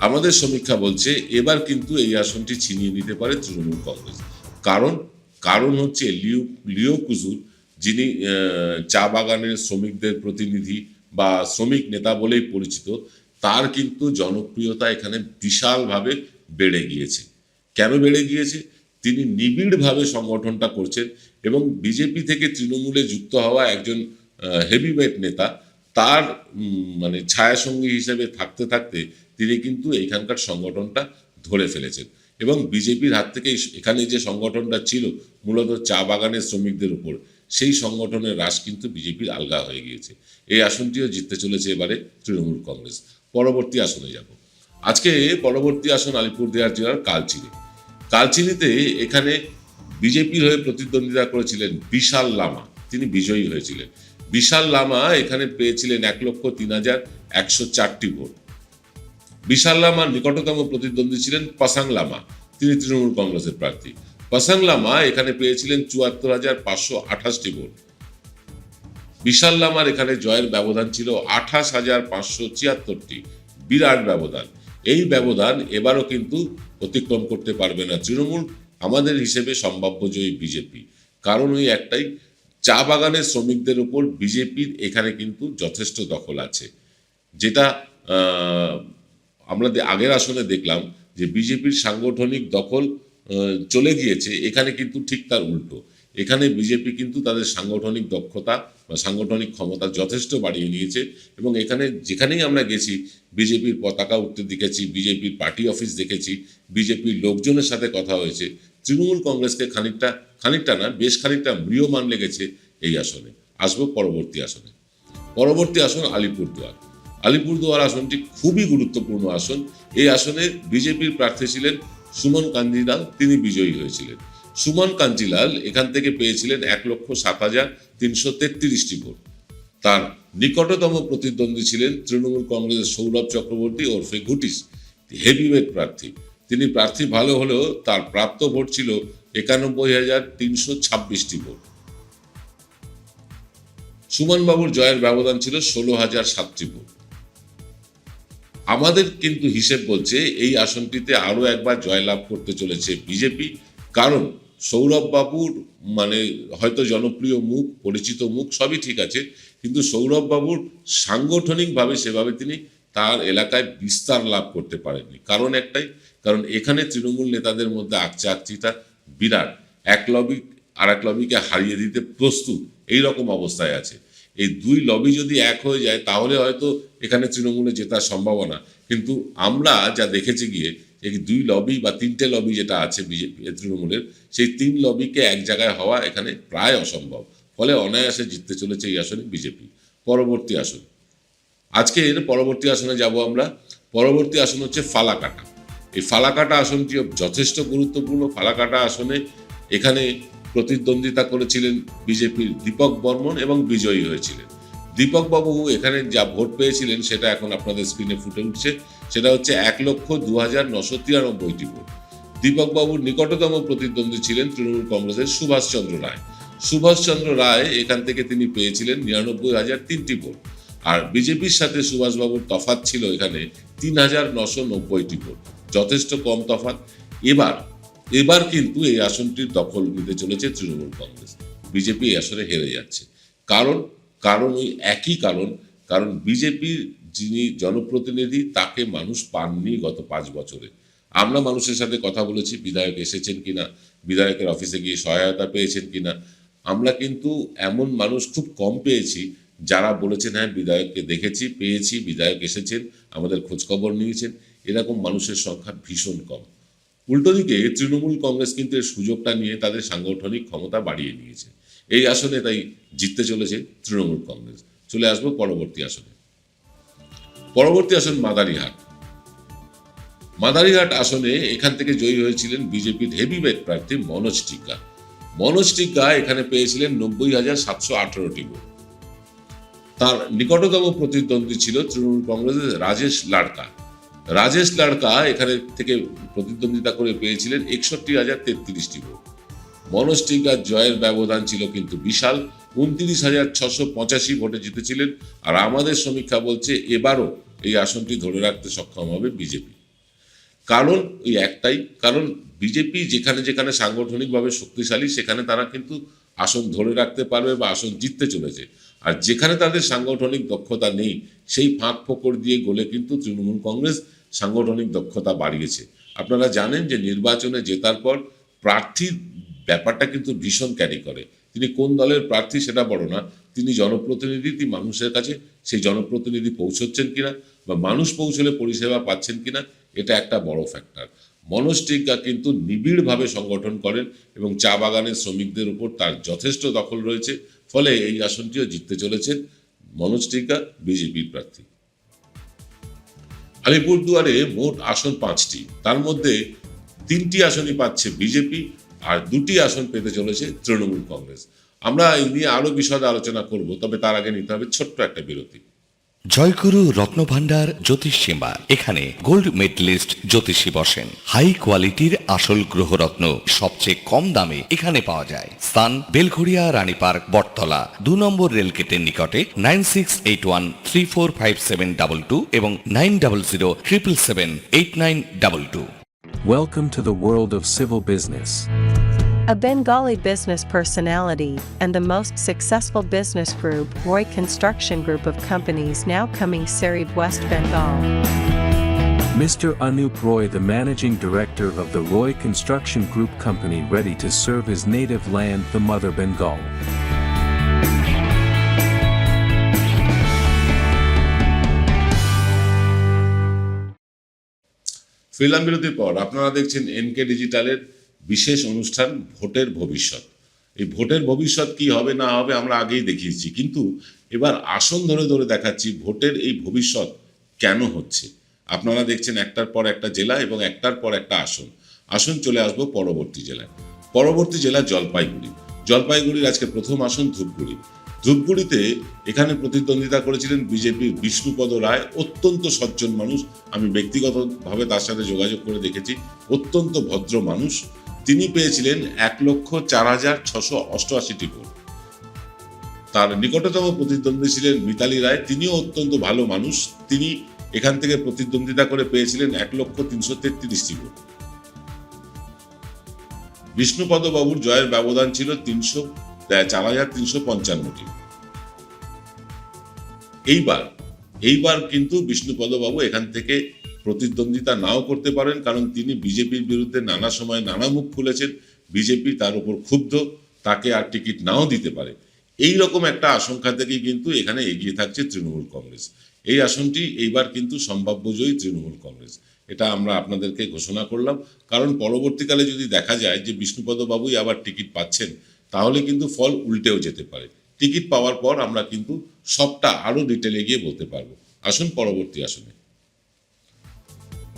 আমাদের সমীক্ষা বলছে এবার কিন্তু এই আসনটি ছিনিয়ে নিতে পারে তৃণমূল কংগ্রেস। কারণ হচ্ছে লিও কুজুর, যিনি চা বাগানের শ্রমিকদের প্রতিনিধি বা শ্রমিক নেতা বলেই পরিচিত, তার কিন্তু জনপ্রিয়তা এখানে বিশালভাবে বেড়ে গিয়েছে। কেন বেড়ে গিয়েছে? তিনি নিবিড়ভাবে সংগঠনটা করছেন এবং বিজেপি থেকে তৃণমূলে যুক্ত হওয়া একজন হেভিওয়েট নেতা, তার ছায়াসঙ্গী হিসেবে থাকতে থাকতে তিনি কিন্তু এইখানকার সংগঠনটা ধরে ফেলেছেন এবং বিজেপির হাত থেকে এখানে যে সংগঠনটা ছিল মূলত চা বাগানের শ্রমিকদের উপর, সেই সংগঠনের হ্রাস কিন্তু বিজেপির আলগা হয়ে গিয়েছে। এই আসনটিও জিততে চলেছে এবারে তৃণমূল কংগ্রেস। পরবর্তী আসনে যাব। আজকে পরবর্তী আসন আলিপুরদুয়ার জেলার কালচিনি। কালচিনিতে এখানে বিজেপির হয়ে প্রতিদ্বন্দ্বিতা করেছিলেন বিশাল লামা, তিনি বিজয়ী হয়েছিলেন। বিশাল লামা এখানে পেয়েছিলেন 1,03,104টি ভোট। বিশাল লামার নিকটতম প্রতিদ্বন্দ্বী ছিলেন পাসাং লামা, তিনি তৃণমূল কংগ্রেসের প্রার্থী। পাসাং লামা এখানে পেয়েছিলেন 74,528টি ভোট। বিশাল লামার এখানে জয়ের ব্যবধান ছিল 28,576টি, বিরাট ব্যবধান। এই ব্যবধান এবারও কিন্তু অতিক্রম করতে পারবে না তৃণমূল, আমাদের হিসেবে সম্ভাব্য জয়ী বিজেপি। কারণ ওই একটাই, চা বাগানের শ্রমিকদের উপর বিজেপির এখানে কিন্তু যথেষ্ট দখল আছে, যেটা আমরা আগের আসনে দেখলাম যে বিজেপির সাংগঠনিক দখল চলে গিয়েছে, এখানে কিন্তু ঠিক তার উল্টো। এখানে বিজেপি কিন্তু তাদের সাংগঠনিক দক্ষতা বা সাংগঠনিক ক্ষমতা যথেষ্ট বাড়িয়ে নিয়েছে এবং এখানে যেখানেই আমরা গেছি বিজেপির পতাকা উঠতে দেখেছি, বিজেপির পার্টি অফিস দেখেছি, বিজেপির লোকজনের সাথে কথা হয়েছে। তৃণমূল কংগ্রেসকে খানিকটা না, বেশ খানিকটা ম্রিয়মান লেগেছে এই আসনে। আসবো পরবর্তী আসনে। পরবর্তী আসন আলিপুরদুয়ার। আলিপুরদুয়ার আসনটি খুবই গুরুত্বপূর্ণ আসন। এই আসনে বিজেপির প্রার্থী ছিলেন সুমন কাঞ্জিলাল, তিনি বিজয়ী হয়েছিলেন। সুমন কাঞ্জিলাল এখান থেকে পেয়েছিলেন 1,07,333টি ভোট। তার নিকটতম প্রতিদ্বন্দ্বী ছিলেন তৃণমূল কংগ্রেসের সৌরভ চক্রবর্তী ওরফে ঘুটিস, হেভিওয়েট প্রার্থী। তিনি প্রার্থী ভালো হলেও তার প্রাপ্ত ভোট ছিল 91,326টি ভোট। সুমন বাবুর জয়ের ব্যবধান ছিল 16,007টি ভোট। আমাদের কিন্তু হিসেব বলছে এই আসনটিতে আরো একবার জয়লাভ করতে চলেছে বিজেপি। কারণ সৌরভ বাবুর হয়তো জনপ্রিয় মুখ, পরিচিত মুখ, সবই ঠিক আছে, কিন্তু সৌরভ বাবুর সাংগঠনিকভাবে সেভাবে তিনি তার এলাকায় বিস্তার লাভ করতে পারেননি। কারণ একটাই, কারণ এখানে তৃণমূল নেতাদের মধ্যে আকচিটা বিরাট। এক লবি আর এক লবিকে হারিয়ে দিতে প্রস্তুত, এই রকম অবস্থায় আছে। এই দুই লবি যদি এক হয়ে যায় তাহলে হয়তো এখানে তৃণমূলে জেতার সম্ভাবনা, কিন্তু আমরা যা দেখেছি গিয়ে এই দুই লবি বা তিনটে লবি যেটা আছে বিজেপি তৃণমূলের, সেই তিন লবিকে এক জায়গায় হওয়া এখানে প্রায় অসম্ভব। ফলে অনায়াসে জিততে চলেছে এই আসনে বিজেপি। পরবর্তী আসন, আজকের পরবর্তী আসনে যাব আমরা। পরবর্তী আসন হচ্ছে ফালাকাটা। এই ফালাকাটা আসনটিও যথেষ্ট গুরুত্বপূর্ণ। ফালাকাটা আসনে এখানে প্রতিদ্বন্দ্বিতা করেছিলেন বিজেপির দীপক বর্মন এবং বিজয়ী হয়েছিলেন। দীপক বাবু এখানে যা ভোট পেয়েছিলেন সেটা এখন আপনাদের স্ক্রিনে ফুটে উঠছে, সেটা হচ্ছে 1,02,993টি ভোট। দীপক বাবুর নিকটতম প্রতিদ্বন্দ্বী ছিলেন তৃণমূল কংগ্রেসের সুভাষচন্দ্র রায়। সুভাষচন্দ্র রায় এখান থেকে তিনি পেয়েছিলেন 99,003টি ভোট। আর বিজেপির সাথে সুভাষবাবুর তফাৎ ছিল এখানে 3,990টি ভোট, যথেষ্ট কম তফাৎ। এবার কিন্তু এই আসনটির দখল নিতে চলেছে তৃণমূল কংগ্রেস। বিজেপি এই আসনে হেরে যাচ্ছে। কারণ ওই একই কারণ বিজেপির যিনি জনপ্রতিনিধি তাকে মানুষ পাননি গত 5 বছরে। আমরা মানুষের সাথে কথা বলেছি, বিধায়ক এসেছেন কিনা, বিধায়কের অফিসে গিয়ে সহায়তা পেয়েছেন কিনা। আমরা কিন্তু এমন মানুষ খুব কম পেয়েছি যারা বলেছেন হ্যাঁ বিধায়ককে দেখেছি, পেয়েছি, বিধায়ক এসেছেন, আমাদের খোঁজখবর নিয়েছেন। এরকম মানুষের সংখ্যা ভীষণ কম। উল্টো দিকে তৃণমূল কংগ্রেস কিন্তু এর সুযোগটা নিয়ে তাদের সাংগঠনিক ক্ষমতা বাড়িয়ে নিয়েছে। এই আসনে তাই জিততে চলেছে তৃণমূল কংগ্রেস। চলে আসবো পরবর্তী আসনে। পরবর্তী আসন মাদারিহাট। মাদারিহাট আসনে এখান থেকে জয়ী হয়েছিলেন বিজেপির হেভিওয়েট প্রার্থী মনোজ টিগ্গা। মনোজ টিগ্গা এখানে পেয়েছিলেন 90,718টি ভোট। তার নিকটতম প্রতিদ্বন্দ্বী ছিল তৃণমূল কংগ্রেসের রাজেশ লাড়কা। রাজেশ লাড়কা এখানে থেকে প্রতিদ্বন্দ্বিতা করে পেয়েছিলেন 61,033টি ভোট। মনোজ টিগ্গার জয়ের ব্যবধান ছিল কিন্তু বিশাল, 29,685 ভোটে জিতেছিলেন। আর আমাদের সমীক্ষা বলছে এবারও এই আসনটি ধরে রাখতে সক্ষম হবে বিজেপি। কারণ ওই একটাই, কারণ বিজেপি যেখানে যেখানে সাংগঠনিকভাবে শক্তিশালী সেখানে তারা কিন্তু আসন ধরে রাখতে পারবে বা আসন জিততে চলেছে। আর যেখানে তাদের সাংগঠনিক দক্ষতা নেই সেই ফাঁক ফোকর দিয়ে গলে কিন্তু তৃণমূল কংগ্রেস সাংগঠনিক দক্ষতা বাড়িয়েছে। আপনারা জানেন যে নির্বাচনে জেতার পর প্রার্থীর ব্যাপারটা কিন্তু ভীষণ ক্যারি করে। তিনি কোন দলের প্রার্থী সেটা বড় না, তিনি জনপ্রতিনিধি, তিনি মানুষের কাছে সেই জনপ্রতিনিধি পৌঁছচ্ছেন কিনা বা মানুষ পৌঁছলে পরিষেবা পাচ্ছেন কিনা, এটা একটা বড় ফ্যাক্টর। মনোজ টিগ্গা কিন্তু নিবিড়ভাবে সংগঠন করেন এবং চা বাগানের শ্রমিকদের উপর তার যথেষ্ট দখল রয়েছে, ফলে এই আসনটিও জিততে চলেছেন মনোজ টিগ্গা, বিজেপির প্রার্থী। আলিপুরদুয়ারে মোট আসন 5টি, তার মধ্যে 3টি আসনই পাচ্ছে বিজেপি আর 2টি আসন পেতে চলেছে তৃণমূল কংগ্রেস। আমরা এই নিয়ে আরো বিশদ আলোচনা করব, তবে তার আগে নিতে হবে ছোট্ট একটা বিরতি। জয়গুরু রত্নভান্ডার জ্যোতিষীমা, এখানে গোল্ড মেডেলিস্ট জ্যোতিষী বসেন। হাই কোয়ালিটির আসল গ্রহরত্ন সবচেয়ে কম দামে এখানে পাওয়া যায়। স্থান বেলঘড়িয়া রানী পার্ক, বটতলা, 2 নম্বর রেলগেটের নিকটে। 9681345722 এবং 9007778922। Welcome to the world of civil business. A Bengali business personality and the most successful business group, Roy Construction Group of companies, now coming Sarib, West Bengal. Mr. Anup Roy, the managing director of the Roy Construction Group company, ready to serve his native land, the mother Bengal. Film বিরতির পর আপনারা দেখছেন NK ডিজিটালের বিশেষ অনুষ্ঠান ভোটের ভবিষ্যৎ। এই ভোটের ভবিষ্যৎ কি হবে না হবে আমরা আগেই দেখিয়েছি, কিন্তু এবার আসন ধরে ধরে দেখাচ্ছি ভোটের এই ভবিষ্যৎ কেন হচ্ছে। আপনারা দেখছেন একটার পর একটা জেলা এবং একটার পর একটা আসন। আসন চলে আসবো পরবর্তী জেলায়। পরবর্তী জেলা জলপাইগুড়ি। জলপাইগুড়ির আজকে প্রথম আসন ধূপগুড়ি। ধূপগুড়িতে এখানে প্রতিদ্বন্দ্বিতা করেছিলেন বিজেপির বিষ্ণুপদ রায়, অত্যন্ত সজ্জন মানুষ। আমি ব্যক্তিগতভাবে তার সাথে যোগাযোগ করে দেখেছি, অত্যন্ত ভদ্র মানুষ। তিনি পেয়েছিলেন 1,04,688টি ভোট। তার নিকটতম প্রতিদ্বন্দ্বী ছিলেন মিতালি রায়, তিনিও অত্যন্ত ভালো মানুষ। তিনি এখান থেকে প্রতিদ্বন্দ্বিতা করে পেয়েছিলেন 1,03,33টি ভোট। বিষ্ণুপদ বাবুর জয়ের ব্যবধান ছিল 4,355টি। এইবার কিন্তু বিষ্ণুপদ বাবু এখান থেকে প্রতিদ্বন্দ্বিতা নাও করতে পারেন, কারণ তিনি বিজেপির বিরুদ্ধে নানা সময় নানা মুখ খুলেছেন। বিজেপি তার উপর ক্ষুব্ধ, তাকে আর টিকিট নাও দিতে পারে। এই রকম একটা আশঙ্কা থেকেই কিন্তু এখানে এগিয়ে থাকছে তৃণমূল কংগ্রেস। এই আসনটি এইবার কিন্তু সম্ভাব্য জয়ী তৃণমূল কংগ্রেস, এটা আমরা আপনাদেরকে ঘোষণা করলাম। কারণ পরবর্তীকালে যদি দেখা যায় যে বিষ্ণুপদ বাবুই আবার টিকিট পাচ্ছেন, তাহলে কিন্তু ফল উল্টেও যেতে পারে। টিকিট পাওয়ার পর আমরা কিন্তু সবটা আরো ডিটেলে গিয়ে বলতে পারবো। আসুন পরবর্তী আসনে।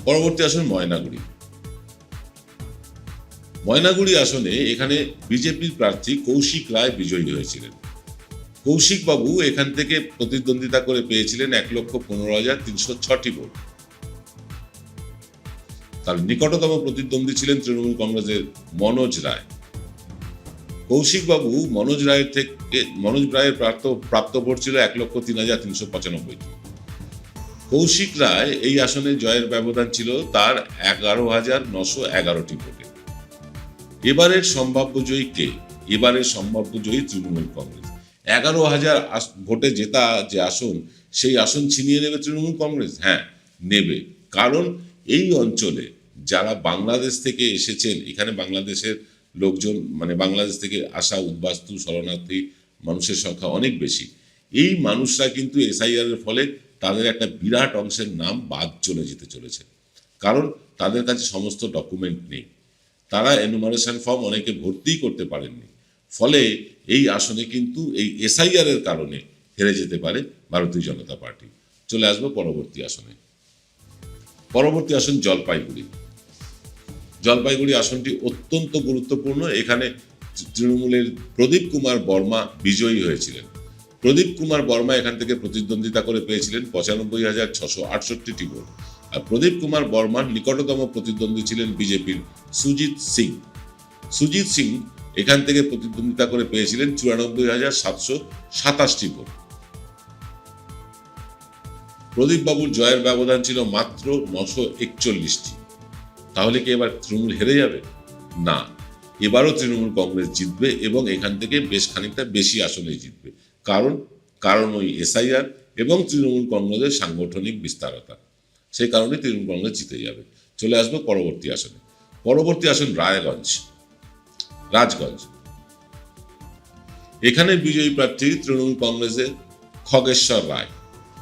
পরবর্তী আসন ময়নাগুড়ি। ময়নাগুড়ি আসনে এখানে বিজেপির প্রার্থী কৌশিক রায় বিজয়ী হয়েছিলেন। কৌশিক বাবু এখান থেকে প্রতিদ্বন্দ্বিতা করে পেয়েছিলেন 1,15,306টি ভোট। তার নিকটতম প্রতিদ্বন্দ্বী ছিলেন তৃণমূল কংগ্রেসের মনোজ রায়। কৌশিক বাবু মনোজ রায়ের প্রাপ্ত ভোট ছিল 1,03,395টি। কৌশিক রায় এই আসনে জয়ের ব্যবধান ছিল তার 11,911টি ভোটে। এবারের সম্ভাব্য জয়ী কে? এবারের সম্ভাব্য জয়ী তৃণমূল কংগ্রেস। 11,000 ভোটে জেতা যে আসন, সেই আসন ছিনিয়ে নেবে তৃণমূল কংগ্রেস। হ্যাঁ, নেবে, কারণ এই অঞ্চলে যারা বাংলাদেশ থেকে এসেছেন, এখানে বাংলাদেশের লোকজন, মানে বাংলাদেশ থেকে আসা উদ্বাস্তু শরণার্থী মানুষের সংখ্যা অনেক বেশি। এই মানুষরা কিন্তু এসআইআর এর ফলে তাদের একটা বিরাট অংশের নাম বাদ চলে যেতে চলেছে, কারণ তাদের কাছে সমস্ত ডকুমেন্ট নেই। তারা এনুমারেশন ফর্ম অনেকে ভর্তিই করতে পারেননি। ফলে এই আসনে কিন্তু এই এসআইআর এর কারণে হেরে যেতে পারে ভারতীয় জনতা পার্টি। চলে আসবো পরবর্তী আসনে। পরবর্তী আসন জলপাইগুড়ি। জলপাইগুড়ি আসনটি অত্যন্ত গুরুত্বপূর্ণ। এখানে তৃণমূলের প্রদীপ কুমার বর্মা বিজয়ী হয়েছিলেন। প্রদীপ কুমার বর্মা এখান থেকে প্রতিদ্বন্দ্বিতা করে পেয়েছিলেন 95,668টি ভোট। আর প্রদীপ কুমার বর্মার নিকটতম প্রতিদ্বন্দ্বী ছিলেন বিজেপির সুজিত সিং। সুজিত সিং এখান থেকে প্রতিদ্বন্দ্বিতা করে পেয়েছিলেন 94,727টি ভোট। প্রদীপ বাবুর জয়ের ব্যবধান ছিল মাত্র 941টি। তাহলে কি এবার তৃণমূল হেরে যাবে? না, এবারও তৃণমূল কংগ্রেস জিতবে এবং এখান থেকে বেশ খানিকটা বেশি আসনে জিতবে। কারণ ওই এসআইআর এবং তৃণমূল কংগ্রেসের সাংগঠনিক বিস্তারতা, সেই কারণে তৃণমূল কংগ্রেস জিতে যাবে। চলে আসবো পরবর্তী আসনে। পরবর্তী আসন রাজগঞ্জ। এখানে বিজয়ী প্রার্থী তৃণমূল কংগ্রেসের খগেশ্বর রায়।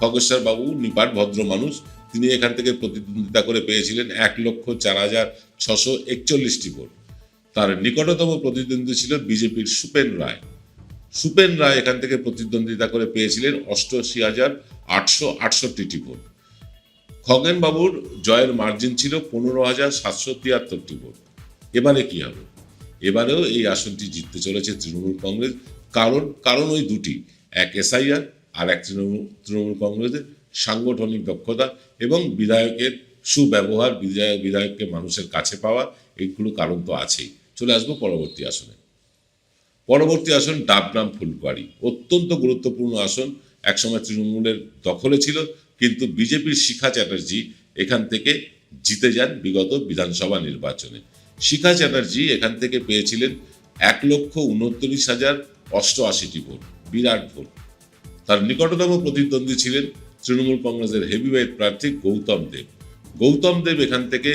খগেশ্বর বাবু নিপাট ভদ্র মানুষ, তিনি এখান থেকে প্রতিদ্বন্দ্বিতা করে পেয়েছিলেন 1,04,641টি ভোট। তার নিকটতম প্রতিদ্বন্দ্বী ছিল বিজেপির সুপেন রায়। সুপেন রায় এখান থেকে প্রতিদ্বন্দ্বিতা করে পেয়েছিলেন 88,868টি ভোট। খগেন বাবুর জয়ের মার্জিন ছিল 15,773টি ভোট। এবারে কি হবে? এবারেও এই আসনটি জিততে চলেছে তৃণমূল কংগ্রেস। কারণ ওই দুটি, এক এসআইআর আর এক তৃণমূল কংগ্রেসের সাংগঠনিক দক্ষতা এবং বিধায়কের সুব্যবহার, বিধায়ককে মানুষের কাছে পাওয়া, এইগুলো কারণ তো আছেই। চলে আসবো পরবর্তী আসনে। পরবর্তী আসন ডাবগ্রাম ফুলবাড়ি, অত্যন্ত গুরুত্বপূর্ণ আসন। একসময় তৃণমূলের দখলে ছিল, কিন্তু বিজেপির শিখা চ্যাটার্জি এখান থেকে জিতে যান বিগত বিধানসভা নির্বাচনে। শিখা চ্যাটার্জি এখান থেকে পেয়েছিলেন 1,29,088টি ভোট, বিরাট ভোট। তার নিকটতম প্রতিদ্বন্দ্বী ছিলেন তৃণমূল কংগ্রেসের হেভিওয়েট প্রার্থী গৌতম দেব। গৌতম দেব এখান থেকে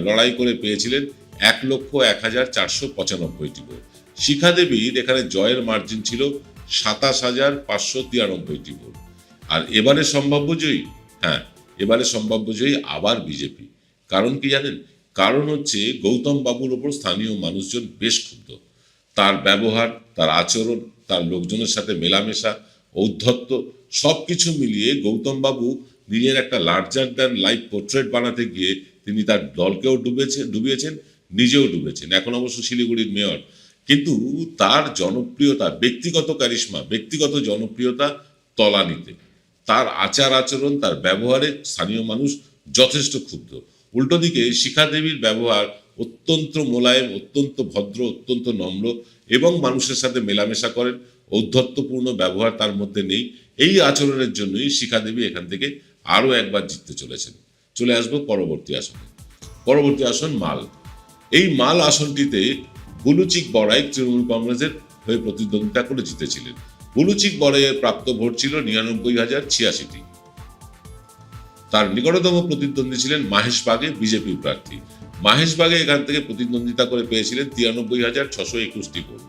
লড়াই করে পেয়েছিলেন 1,01,495টি ভোট। শিখা দেবীর এখানে জয়ের মার্জিন ছিল 27,593টি ভোট। আর এবারে সম্ভাব্য জয়ী, হ্যাঁ, এবারে সম্ভাব্য জয়ী আবার বিজেপি। কারণ কি জানেন? কারণ হচ্ছে গৌতম বাবুর ওপর স্থানীয় মানুষজন বেশ ক্ষুব্ধ। তার ব্যবহার, তার আচরণ, তার লোকজনের সাথে মেলামেশা, ঔদ্ধত্য, সব কিছু মিলিয়ে গৌতম বাবু নিজের একটা লার্জার দ্যান লাইফ পোর্ট্রেট বানাতে গিয়ে তিনি তার দলকেও ডুবিয়েছেন, নিজেও ডুবেছেন। এখন অবশ্য শিলিগুড়ির মেয়র, কিন্তু তার জনপ্রিয়তা, ব্যক্তিগত ক্যারিশমা, ব্যক্তিগত জনপ্রিয়তা তলানিতে। তার আচার আচরণ, তার ব্যবহারে স্থানীয় মানুষ যথেষ্ট ক্ষুব্ধ। উল্টো দিকে শিখা দেবীর ব্যবহার অত্যন্ত মোলায়েম, অত্যন্ত ভদ্র, অত্যন্ত নম্র এবং মানুষের সাথে মেলামেশা করেন। ঔদ্ধত্যপূর্ণ ব্যবহার তার মধ্যে নেই। এই আচরণের জন্যই শিখা দেবী এখান থেকে আরও একবার জিততে চলেছেন। চলে আসবো পরবর্তী আসনে। পরবর্তী আসন মাল। এই মাল আসনটিতে বুলুচিক বড়াই তৃণমূল কংগ্রেসের হয়ে প্রতিদ্বন্দ্বিতা করে জিতেছিলেন। বুলুচিক বড়াইয়ের প্রাপ্ত ভোট ছিল 99,086টি। তার নিকটতম প্রতিদ্বন্দ্বী ছিলেন মাহেশ বাগে, বিজেপির প্রার্থী। মাহেশ বাগে এখান থেকে প্রতিদ্বন্দ্বিতা করে পেয়েছিলেন 93,621টি ভোট।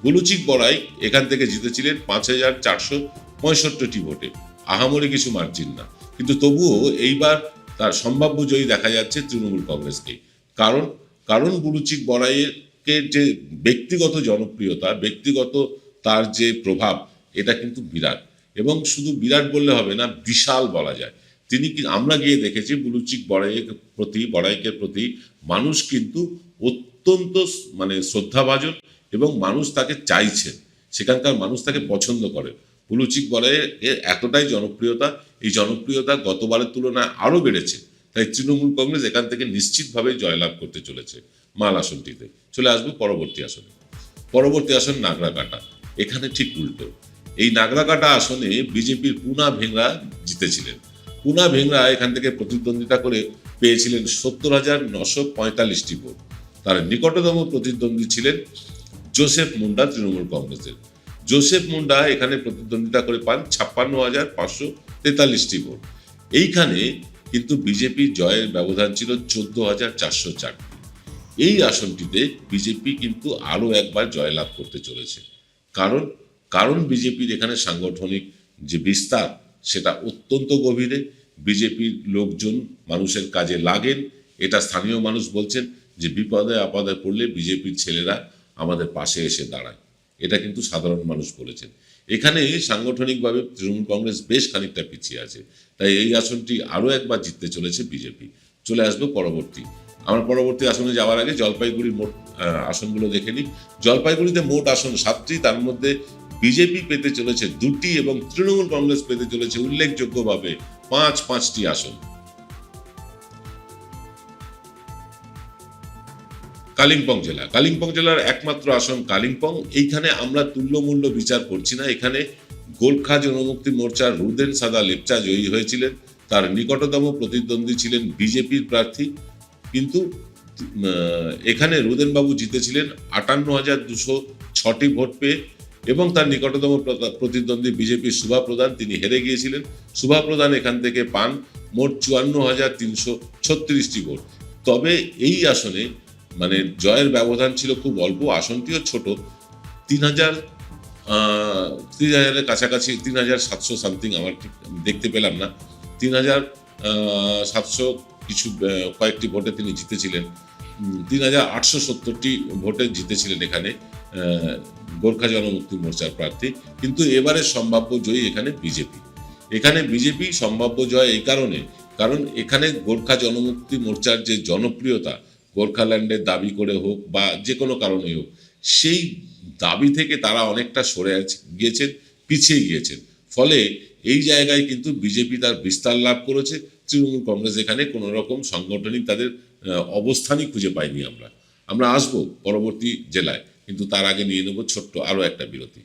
বুলুচিক বড়াই এখান থেকে জিতেছিলেন 5,465টি ভোটে, আহামরি কিছু মার্জিন না। কিন্তু তবুও এইবার তার সম্ভাব্য জয়ী দেখা যাচ্ছে তৃণমূল কংগ্রেসকে। কারণ বুলুচিক বড়াইয়ের যে ব্যক্তিগত জনপ্রিয়তা, ব্যক্তিগত তার যে প্রভাব, এটা কিন্তু বিরাট। এবং শুধু বিরাট বললে হবে না, বিশাল বলা যায়। আমরা গিয়ে দেখেছি বুলুচিক বড়াইকের প্রতি মানুষ কিন্তু অত্যন্ত শ্রদ্ধাভাজন এবং মানুষ তাকে চাইছেন, সেখানকার মানুষ তাকে পছন্দ করে। বুলুচিক বড়াইয়ের এতটাই জনপ্রিয়তা, এই জনপ্রিয়তা গতবারের তুলনায় আরও বেড়েছে। তাই তৃণমূল কংগ্রেস এখান থেকে নিশ্চিতভাবে জয়লাভ করতে চলেছে মাল আসনটিতে। চলে আসবো পরবর্তী আসনে। পরবর্তী আসন নাগরাকাটা। এখানে ঠিক উল্টো। এই নাগরাকাটা আসনে বিজেপির পুনা ভেংরা জিতেছিলেন। পুনা ভেংরা এখান থেকে প্রতিদ্বন্দ্বিতা করে পেয়েছিলেন 70,945টি ভোট। তার নিকটতম প্রতিদ্বন্দ্বী ছিলেন জোসেফ মুন্ডা তৃণমূল কংগ্রেসের। জোসেফ মুন্ডা এখানে প্রতিদ্বন্দ্বিতা করে পান 56,543টি ভোট। এইখানে কিন্তু বিজেপির জয়ের ব্যবধান ছিল 14,404। এই আসনটিতে বিজেপি কিন্তু আরও একবার জয়লাভ করতে চলেছে। কারণ বিজেপির এখানে সাংগঠনিক যে বিস্তার, সেটা অত্যন্ত গভীরে। বিজেপির লোকজন মানুষের কাজে লাগেন, এটা স্থানীয় মানুষ বলছেন যে বিপদে আপদে পড়লে বিজেপির ছেলেরা আমাদের পাশে এসে দাঁড়ায়। এটা কিন্তু সাধারণ মানুষ বলেছেন। এখানে সাংগঠনিকভাবে তৃণমূল কংগ্রেস বেশ খানিকটা পিছিয়ে আছে। তাই এই আসনটি আরও একবার জিততে চলেছে বিজেপি। চলে আসবো পরবর্তী। আমরা পরবর্তী আসনে যাওয়ার আগে জলপাইগুড়ির মোট আসনগুলো দেখে নিই। জলপাইগুড়িতে মোট আসন 7টি, তার মধ্যে বিজেপি পেতে চলেছে 2টি এবং তৃণমূল কংগ্রেস পেতে চলেছে উল্লেখযোগ্যভাবে 5টি আসন। কালিম্পং জেলার একমাত্র আসন কালিম্পং। এইখানে আমরা তুল্যমূল্য বিচার করছি না। এখানে গোর্খা জনমুক্তি মোর্চার রুদেন সাদা লেপচা জয়ী হয়েছিলেন। তার নিকটতম প্রতিদ্বন্দ্বী ছিলেন বিজেপির প্রার্থী, কিন্তু এখানে রুদেনবাবু জিতেছিলেন 58,206টি ভোট পেয়ে। এবং তার নিকটতম প্রতিদ্বন্দ্বী বিজেপির শুভা প্রধান, তিনি হেরে গিয়েছিলেন। শুভা প্রধান এখান থেকে পান মোট 54,336টি ভোট। তবে এই আসনে জয়ের ব্যবধান ছিল খুব অল্প, আসনটিও ছোট, 3,000-এর কাছাকাছি, 3,700 সামথিং, আমার ঠিক দেখতে পেলাম না, 700 কিছু কয়েকটি ভোটে তিনি জিতেছিলেন, 3870টি ভোটে জিতেছিলেন এখানে গোর্খা জনমুক্তি মোর্চার প্রার্থী। কিন্তু এবারে সম্ভাব্য জয়ী এখানে বিজেপি। এখানে বিজেপি সম্ভাব্য জয় এই কারণে, কারণ এখানে গোর্খা জনমুক্তি মোর্চার যে জনপ্রিয়তা, গোর্খাল্যান্ডের দাবি করে হোক বা যে কোনো কারণে হোক, সেই দাবি থেকে তারা অনেকটা সরে গিয়েছেন, পিছিয়ে গিয়েছেন। ফলে এই জায়গায় কিন্তু বিজেপি তার বিস্তার লাভ করেছে। তৃণমূল কংগ্রেস এখানে কোনো রকম সাংগঠনিক তাদের অবস্থানই খুঁজে পাইনি। আমরা আসবো পরবর্তী জেলায়, কিন্তু তার আগে নিয়ে নেব ছোট্ট আরও একটা বিরতি।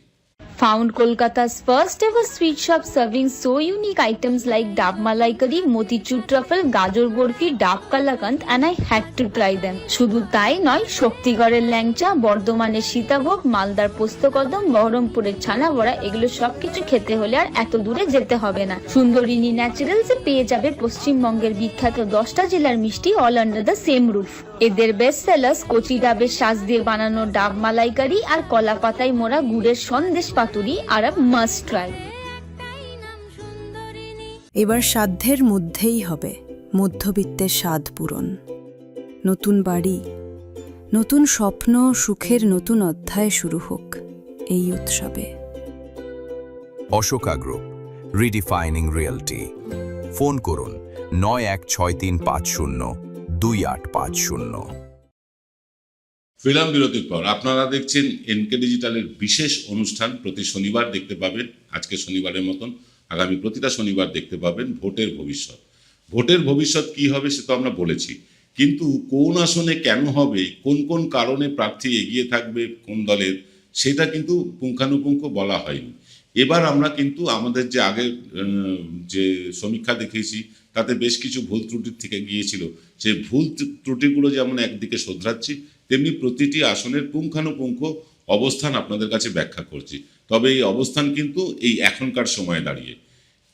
Found Kolkata's first ever sweet shop serving so unique items like Dab Malai Curry, Motichur Truffle, Gajor Burfi, Dab Kalakand, and I had to try them. শুধু তাই নয়, শক্তিগড়ের ল্যাংচা, বর্ধমানের সীতাভোগ, মালদার পোস্তকদম, বহরমপুরের ছানা বড়া, এগুলো সবকিছু খেতে হলে আর এত দূরে যেতে হবে না। সুন্দরিনী ন্যাচারালসে পেয়ে যাবে পশ্চিমবঙ্গের বিখ্যাত 10টা জেলার মিষ্টি all under the same roof. এদের বেস্ট সেলার্স কচি ডাবের শাঁস দিয়ে বানানো ডাব মালাইকারি আর কলা পাতায় মোড়া গুড়ের সন্দেশ পাতুরি আর মাস্ট ট্রাই। এবার সাধ্যের মধ্যেই হবে মধ্যবিত্তের স্বাদ পূরণ। নতুন বাড়ি, নতুন স্বপ্ন, সুখের নতুন অধ্যায় শুরু হোক এই উৎসবে। Ashoka group, রিডিফাইনিং realty. ফোন করুন 9163502850। ফিল্ম বিরতির পর আপনারা দেখছেন এনকে ডিজিটালের বিশেষ অনুষ্ঠান। প্রতি শনিবার দেখতে পাবেন, আজকে শনিবারের মতন আগামী প্রতিটা শনিবার দেখতে পাবেন ভোটের ভবিষ্যৎ। ভোটের ভবিষ্যৎ কি হবে সে তো আমরা বলেছি, কিন্তু কোন আসনে কেন হবে, কোন কোন কারণে প্রার্থী এগিয়ে থাকবে কোন দলের, সেটা কিন্তু পুঙ্খানুপুঙ্খ বলা হয়নি। এবার আমরা কিন্তু আমাদের যে আগের যে সমীক্ষা দেখেছি তাতে বেশ কিছু ভুল ত্রুটির থেকে গিয়েছিল, সেই ভুল ত্রুটিগুলো যেমন একদিকে শোধরাচ্ছি, তেমনি প্রতিটি আসনের পুঙ্খানুপুঙ্খ অবস্থান আপনাদের কাছে ব্যাখ্যা করছি। তবে এই অবস্থান কিন্তু এই এখনকার সময়ে দাঁড়িয়ে,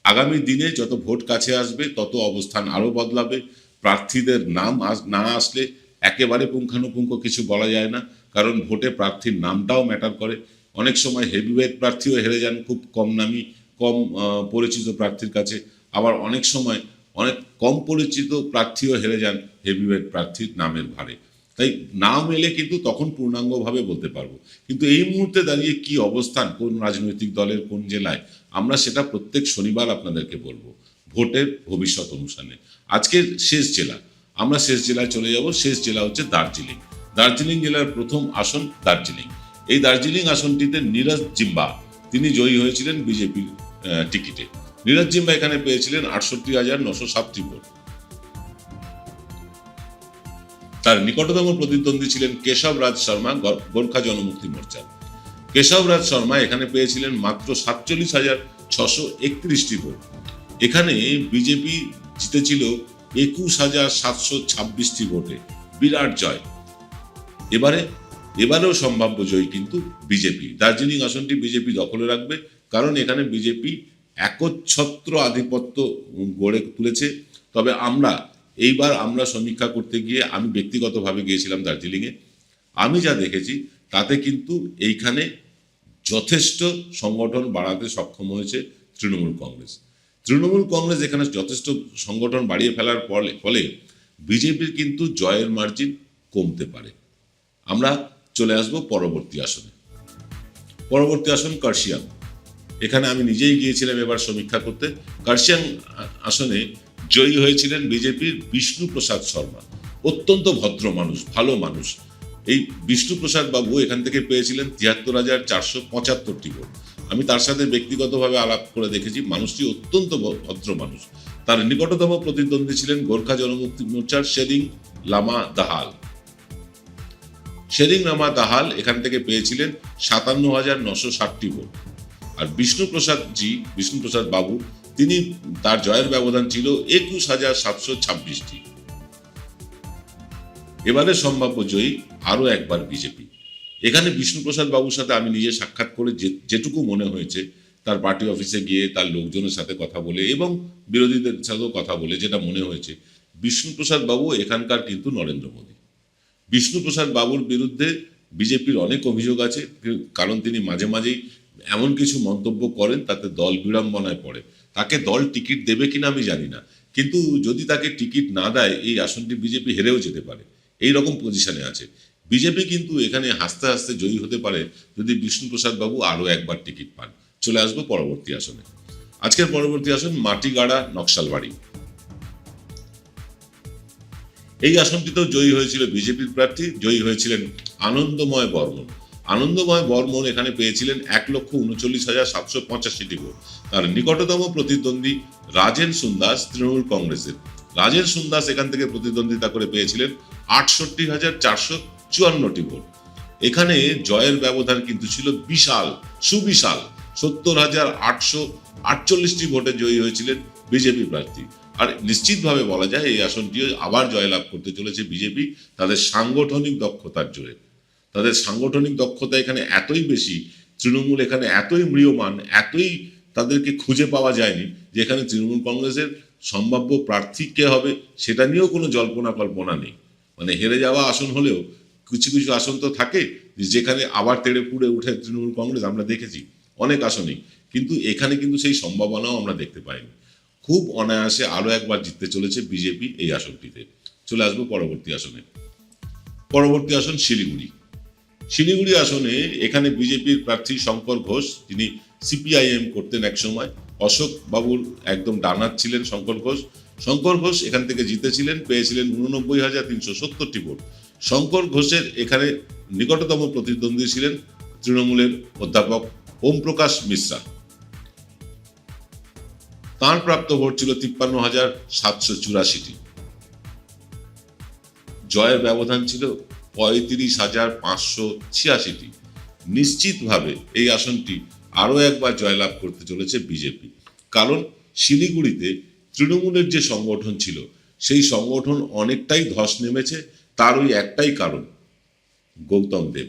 আগামী দিনে যত ভোট কাছে আসবে তত অবস্থান আরও বদলাবে। প্রার্থীদের নাম না আসলে একেবারে পুঙ্খানুপুঙ্খ কিছু বলা যায় না, কারণ ভোটে প্রার্থীর নামটাও ম্যাটার করে। অনেক সময় হেভিওয়েট প্রার্থীও হেরে যান খুব কম নামি, কম পরিচিত প্রার্থীর কাছে, আবার অনেক সময় অনেক কম পরিচিত প্রার্থীও হেরে যান হেভিওয়েট প্রার্থীর নামের ভারে। তাই নাম এলে কিন্তু তখন পূর্ণাঙ্গভাবে বলতে পারবো, কিন্তু এই মুহূর্তে দাঁড়িয়ে কি অবস্থান কোন রাজনৈতিক দলের কোন জেলায়, আমরা সেটা প্রত্যেক শনিবার আপনাদেরকে বলবো ভোটের ভবিষ্যৎ অনুষ্ঠানে। আজকের শেষ জেলা, আমরা শেষ জেলায় চলে যাব। শেষ জেলা হচ্ছে দার্জিলিং। দার্জিলিং জেলার প্রথম আসন দার্জিলিং। এই দার্জিলিং আসনটিতে নীরজ জিম্বা তিনি জয়ী হয়েছিলেন বিজেপির টিকিটে। নীরজ জিম্বা এখানে পেয়েছিলেন 68,907টি ভোট। তার নিকটতম প্রতিদ্বন্দ্বী ছিলেন কেশব রাজ শর্মা, গোর্খা জনমুক্তি মোর্চা। কেশব রাজ শর্মা এখানে পেয়েছিলেন মাত্র 47,631টি ভোট। এখানে বিজেপি জিতেছিল 21,726টি ভোটে, বিরাট জয়। এবারেও সম্ভাব্য জয়ী কিন্তু বিজেপি। দার্জিলিং আসনটি বিজেপি দখলে রাখবে, কারণ এখানে বিজেপি একচ্ছত্র আধিপত্য গড়ে তুলেছে। তবে এইবার আমরা সমীক্ষা করতে গিয়ে, আমি ব্যক্তিগতভাবে গিয়েছিলাম দার্জিলিংয়ে, আমি যা দেখেছি তাতে কিন্তু এইখানে যথেষ্ট সংগঠন বাড়াতে সক্ষম হয়েছে তৃণমূল কংগ্রেস। তৃণমূল কংগ্রেস এখানে যথেষ্ট সংগঠন বাড়িয়ে ফেলার ফলে বিজেপির কিন্তু জয়ের মার্জিন কমতে পারে। আমরা চলে আসব পরবর্তী আসনে। পরবর্তী আসন কার্শিয়াং। এখানে আমি নিজেই গিয়েছিলাম এবার সমীক্ষা করতে। কার্শিয়াং আসনে জয়ী হয়েছিলেন বিজেপির বিষ্ণুপ্রসাদ শর্মা। অত্যন্ত ভদ্র মানুষ, ভালো মানুষ। এই বিষ্ণুপ্রসাদ বাবু এখান থেকে পেয়েছিলেন 73,475টি ভোট। আমি তার সাথে ব্যক্তিগতভাবে আলাপ করে দেখেছি, মানুষটি অত্যন্ত ভদ্র মানুষ। তার নিকটতম প্রতিদ্বন্দ্বী ছিলেন গোর্খা জনমুক্তি মোর্চার শেরিং লামা দাহাল। শেরিং লামা দাহাল এখান থেকে পেয়েছিলেন 57,960টি ভোট। আর বিষ্ণুপ্রসাদ বাবু তার জয়ের ব্যবধান ছিল 21,726টি। এবারে সম্ভাব্য জয়ী আরো একবার বিজেপি। এখানে বিষ্ণুপ্রসাদ বাবুর সাথে আমি নিজে সাক্ষাৎ করে যেটুকু মনে হয়েছে, তার পার্টি অফিসে গিয়ে তার লোকজনের সাথে কথা বলে এবং বিরোধীদের সাথেও কথা বলে যেটা মনে হয়েছে, বিষ্ণুপ্রসাদ বাবু এখানকার কিন্তু নরেন্দ্র মোদী। বিষ্ণুপ্রসাদ বাবুর বিরুদ্ধে বিজেপির অনেক অভিযোগ আছে, কারণ তিনি মাঝে মাঝেই এমন কিছু মন্তব্য করেন তাতে দল বিড়ম্বনায় পড়ে। তাকে দল টিকিট দেবে কিনা আমি জানি না, কিন্তু যদি তাকে টিকিট না দেয় এই আসনটি বিজেপি হেরেও যেতে পারে, এই রকম পজিশনে আছে বিজেপি। কিন্তু এখানে হাসতে হাসতে জয়ী হতে পারে যদি বিষ্ণুপ্রসাদ বাবু আরও একবার টিকিট পান। চলে আসবো পরবর্তী আসনে। আজকের পরবর্তী আসন মাটিগাড়া নকশালবাড়ি। এই আসনটিতেও জয়ী হয়েছিল বিজেপির প্রার্থী, জয়ী হয়েছিলেন আনন্দময় বর্মন। আনন্দময় বর্মন এখানে পেয়েছিলেন 1,39,785টি ভোট। তার নিকটতম প্রতিদ্বন্দ্বী রাজেন সুন্দাস তৃণমূল কংগ্রেসের। রাজেন সুন্দাস এখান থেকে প্রতিদ্বন্দ্বিতা করে পেয়েছিলেন 68,454টি ভোট। এখানে জয়ের ব্যবধান কিন্তু ছিল বিশাল, সুবিশাল। 70,848টি ভোটে জয়ী হয়েছিলেন বিজেপি প্রার্থী। আর নিশ্চিতভাবে বলা যায় এই আসনটিও আবার জয়লাভ করতে চলেছে বিজেপি তাদের সাংগঠনিক দক্ষতার জোরে। তাদের সাংগঠনিক দক্ষতা এখানে এতই বেশি, তৃণমূল এখানে এতই ম্রিয়মান, এতই তাদেরকে খুঁজে পাওয়া যায়নি যে এখানে তৃণমূল কংগ্রেসের সম্ভাব্য প্রার্থী কে হবে সেটা নিয়েও কোনো জল্পনা কল্পনা নেই। মানে হেরে যাওয়া আসন হলেও কিছু কিছু আসন তো থাকে যেখানে আবার তেড়ে ফুড়ে উঠে তৃণমূল কংগ্রেস, আমরা দেখেছি অনেক আসনেই। কিন্তু এখানে কিন্তু সেই সম্ভাবনাও আমরা দেখতে পাইনি। খুব অনায়াসে আরও একবার জিততে চলেছে বিজেপি এই আসনটিতে। চলে আসবো পরবর্তী আসনে। পরবর্তী আসন শিলিগুড়ি। শিলিগুড়ি আসনে এখানে বিজেপির প্রার্থী শঙ্কর ঘোষ, যিনি সিপিআইএম করতেন এক সময়। অশোক বাবুর একদম ডানার ছিলেন শঙ্কর ঘোষ। শঙ্কর ঘোষ এখান থেকে জিতেছিলেন, পেয়েছিলেন 89,370টি ভোট। শঙ্কর ঘোষের এখানে নিকটতম প্রতিদ্বন্দ্বী ছিলেন তৃণমূলের অধ্যাপক ওম প্রকাশ মিশ্রা। তাঁর প্রাপ্ত ভোট ছিল 53,784টি। জয়ের ব্যবধান ছিল 35,586টি। নিশ্চিতভাবে এই আসনটি আরও একবার জয়লাভ করতে চলেছে বিজেপি। কারণ শিলিগুড়িতে তৃণমূলের যে সংগঠন ছিল সেই সংগঠন অনেকটাই ধস নেমেছে। তার ওই একটাই কারণ, গৌতম দেব।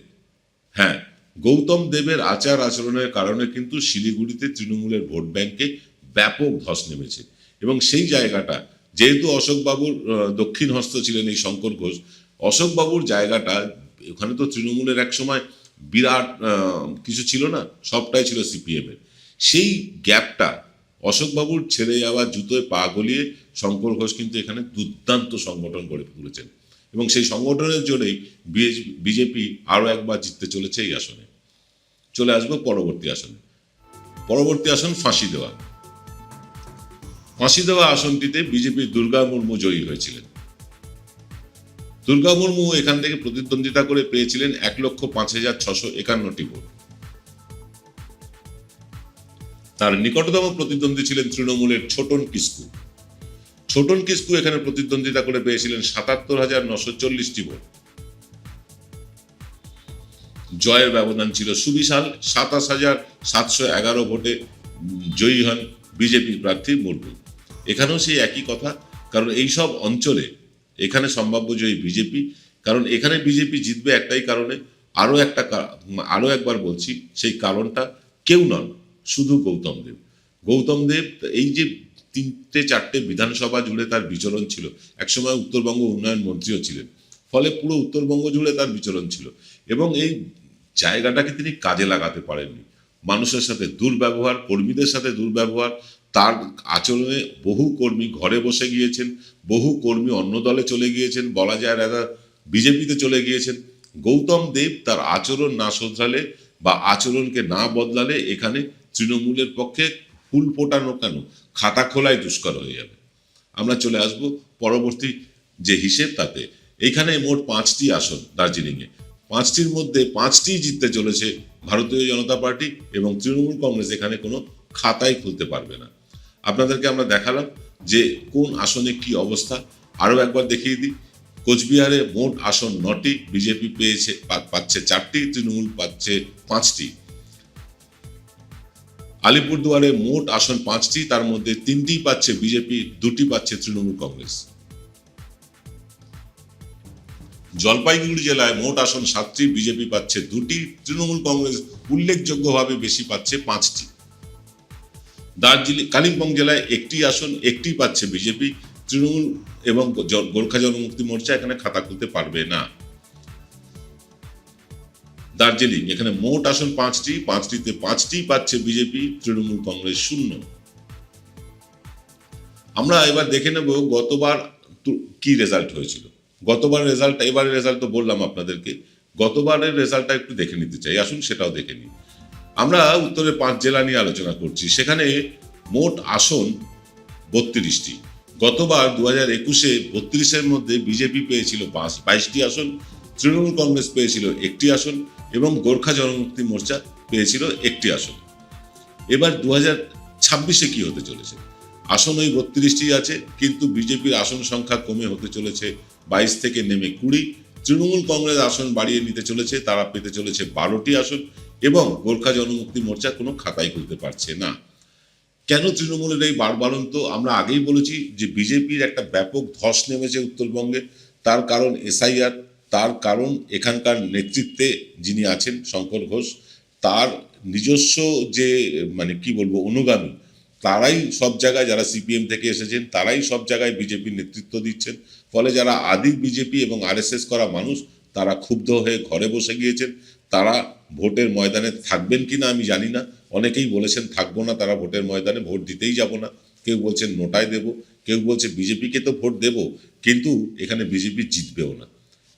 হ্যাঁ, গৌতম দেবের আচার আচরণের কারণে কিন্তু শিলিগুড়িতে তৃণমূলের ভোট ব্যাংকে ব্যাপক ধস নেমেছে। এবং সেই জায়গাটা যেহেতু অশোকবাবুর দক্ষিণ হস্ত ছিলেন এই শঙ্কর ঘোষ, অশোকবাবুর জায়গাটা ওখানে তো তৃণমূলের এক সময় বিরাট কিছু ছিল না, সবটাই ছিল সিপিএমের। সেই গ্যাপটা অশোকবাবুর ছেড়ে যাওয়া জুতোয় পা গলিয়ে শঙ্কর ঘোষ কিন্তু এখানে দুর্দান্ত সংগঠন গড়ে তুলেছেন। এবং সেই সংগঠনের জন্যই বিজেপি আরও একবার জিততে চলেছে এই আসনে। চলে আসবো পরবর্তী আসনে। পরবর্তী আসন ফাঁসি দেওয়া। ফাঁসি দেওয়া আসনটিতে বিজেপির দুর্গা মুর্মু জয়ী হয়েছিলেন। দুর্গা মুর্মু এখান থেকে প্রতিদ্বন্দ্বিতা করে পেয়েছিলেন 1,05,651টি ভোট। তার নিকটতম প্রতিদ্বন্দ্বী ছিলেন তৃণমূলের ছোটন কিস্কু। ছোটন কিস্কু এখানে প্রতিদ্বন্দ্বিতা করে পেয়েছিলেন 77,940টি ভোট। জয়ের ব্যবধান ছিল সুবিশাল, 27,711 ভোটে জয়ী হন বিজেপি প্রার্থী মুর্মু। এখানেও সেই একই কথা, কারণ এই সব অঞ্চলে এখানে সম্ভাব্য জয়ী বিজেপি। কারণ এখানে বিজেপি জিতবে একটাই কারণে, আরও একবার বলছি, সেই কারণটা কেউ নন, শুধু গৌতম দেব। গৌতম দেব এই যে 3-4টে বিধানসভা জুড়ে তার বিচরণ ছিল, একসময় উত্তরবঙ্গ উন্নয়ন মন্ত্রীও ছিলেন, ফলে পুরো উত্তরবঙ্গ জুড়ে তার বিচরণ ছিল। এবং এই জায়গাটাকে তিনি কাজে লাগাতে পারেননি। মানুষের সাথে দুর্ব্যবহার, কর্মীদের সাথে দুর্ব্যবহার, তার আচরণে বহু কর্মী ঘরে বসে গিয়েছেন, বহু কর্মী অন্য দলে চলে গিয়েছেন, বলা যায় রাজা বিজেপিতে চলে গিয়েছেন। গৌতম দেব তার আচরণ না শোধরালে বা আচরণকে না বদলালে এখানে তৃণমূলের পক্ষে ফুল ফোটানো কেন, খাতা খোলাই দুষ্কর হয়ে যাবে। আমরা চলে আসব পরবর্তী যে হিসেব তাতে। এইখানে মোট 5টি আসন দার্জিলিংয়ে। 5টির মধ্যে 5টি জিততে চলেছে ভারতীয় জনতা পার্টি এবং তৃণমূল কংগ্রেস এখানে কোনো খাতাই খুলতে পারবে না। আপনাদেরকে আমরা দেখালাম যে কোন আসনে কি অবস্থা। আরও একবার দেখিয়ে দিই, কোচবিহারে মোট আসন 9টি, বিজেপি পাচ্ছে 4টি, তৃণমূল পাচ্ছে 5টি। আলিপুরদুয়ারে মোট আসন 5টি, তার মধ্যে 3টি পাচ্ছে বিজেপি, 2টি পাচ্ছে তৃণমূল কংগ্রেস। জলপাইগুড়ি জেলায় মোট আসন 7টি, বিজেপি পাচ্ছে 2টি, তৃণমূল কংগ্রেস উল্লেখযোগ্যভাবে বেশি পাচ্ছে 5টি। কালিম্পং জেলায় 1টি আসন, 1টি পাচ্ছে বিজেপি, তৃণমূল এবং গোর্খা জনমুক্তি মোর্চা এখানে খাতা খুলতে পারবে না। দার্জিলিং এখানে মোট আসন 5টি, 5টিতে 5টি পাচ্ছে বিজেপি, তৃণমূল কংগ্রেস 0। আমরা এবার দেখে নেব গতবার কি রেজাল্ট হয়েছিল। গতবার রেজাল্ট, এবারের রেজাল্ট তো বললাম আপনাদেরকে, গতবারের রেজাল্টটা একটু দেখে নিতে চাই, আসুন সেটাও দেখে নিই। আমরা উত্তরের 5 জেলা নিয়ে আলোচনা করছি, সেখানে মোট আসন 32টি। গতবার 2021-এ 32-এর মধ্যে বিজেপি পেয়েছিল 22টি আসন, তৃণমূল কংগ্রেস পেয়েছিল 1টি আসন এবং গোর্খা জনমুক্তি মোর্চা পেয়েছিল 1টি আসন। এবার 2026-এ কি হতে চলেছে? আসন ওই 32টি আছে, কিন্তু বিজেপির আসন সংখ্যা কমে হতে চলেছে 22 থেকে নেমে 20। তৃণমূল কংগ্রেস আসন বাড়িয়ে নিতে চলেছে, তারা পেতে চলেছে 12টি আসন এবং গোর্খা জনমুক্তি মোর্চা কোনো খাতাই খুলতে পারছে না। কেন তৃণমূলের এই বাড়বাড়ন্ত? আমরা আগেই বলেছি যে বিজেপির একটা ব্যাপক ধস নেমেছে উত্তরবঙ্গে। তার কারণ এসআইআর, তার কারণ এখানকার নেতৃত্বে যিনি আছেন শঙ্কর ঘোষ, তার নিজস্ব যে মানে কি বলবো অনুগামী, তারাই সব জায়গায়, যারা সিপিএম থেকে এসেছেন তারাই সব জায়গায় বিজেপির নেতৃত্ব দিচ্ছেন। ফলে যারা আদি বিজেপি এবং আরএসএস করা মানুষ, তারা ক্ষুব্ধ হয়ে ঘরে বসে গিয়েছেন। তারা ভোটের ময়দানে থাকবেন কিনা আমি জানি না, অনেকেই বলেছেন থাকবো না, তারা ভোটের ময়দানে ভোট দিতেই যাব না। কেউ বলছেন নোটায় দেব, কেউ বলছে বিজেপিকে তো ভোট দেব কিন্তু এখানে বিজেপি জিতবেও না।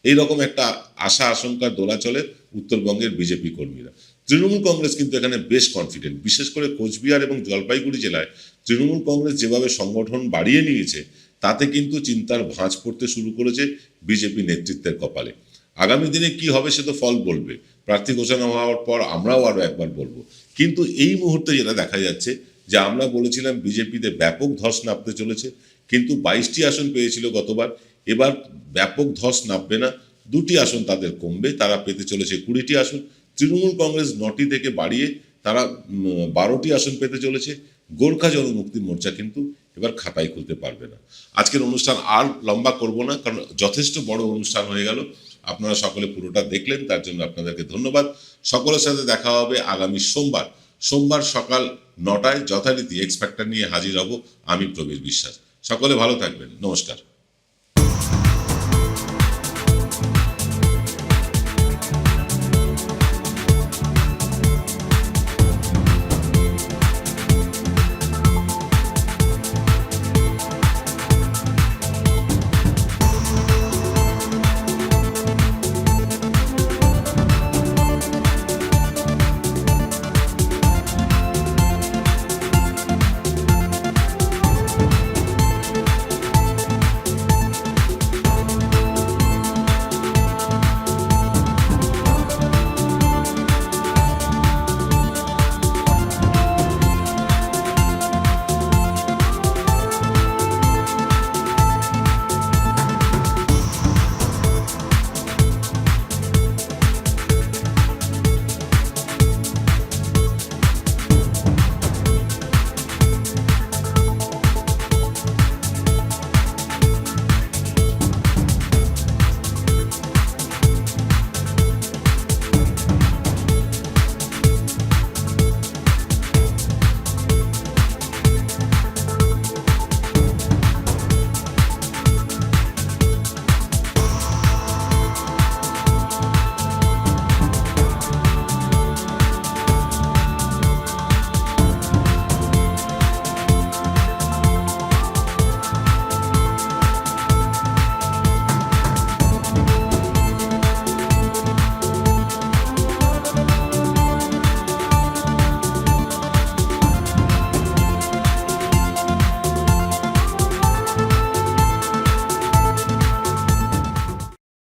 এইরকম একটা আশা আশঙ্কার দোলাচলে উত্তরবঙ্গের বিজেপি কর্মীরা। তৃণমূল কংগ্রেস কিন্তু এখানে বেশ কনফিডেন্ট, বিশেষ করে কোচবিহার এবং জলপাইগুড়ি জেলায় তৃণমূল কংগ্রেস যেভাবে সংগঠন বাড়িয়ে নিয়েছে, তাতে কিন্তু চিন্তার ভাঁজ পড়তে শুরু করেছে বিজেপি নেতৃত্বের কপালে। আগামী দিনে কি হবে সে তো ফল বলবে, প্রার্থী ঘোষণা হওয়ার পর আমরাও আরো একবার বলবো। কিন্তু এই মুহূর্তে যেটা দেখা যাচ্ছে যে আমরা বলেছিলাম বিজেপিতে ব্যাপক ধস নামতে চলেছে, কিন্তু 22টি আসন পেয়েছিল গতবার, এবার ব্যাপক ধস নামবে না, 2টি আসন তাদের কমবে, তারা পেতে চলেছে 20টি আসন। তৃণমূল কংগ্রেস 9টি থেকে বাড়িয়ে তারা 12টি আসন পেতে চলেছে। গোর্খা জনমুক্তি মোর্চা কিন্তু এবার খাতায় খুলতে পারবে না। আজকের অনুষ্ঠান আর লম্বা করব না, কারণ যথেষ্ট বড় অনুষ্ঠান হয়ে গেল। আপনারা সকলে পুরোটা দেখলেন, তার জন্য আপনাদেরকে ধন্যবাদ। সকলের সাথে দেখা হবে আগামী সোমবার সকাল 9টায় যথারীতি এক্স ফ্যাক্টর নিয়ে হাজির হব আমি প্রবীর বিশ্বাস। সকলে ভালো থাকবেন, নমস্কার।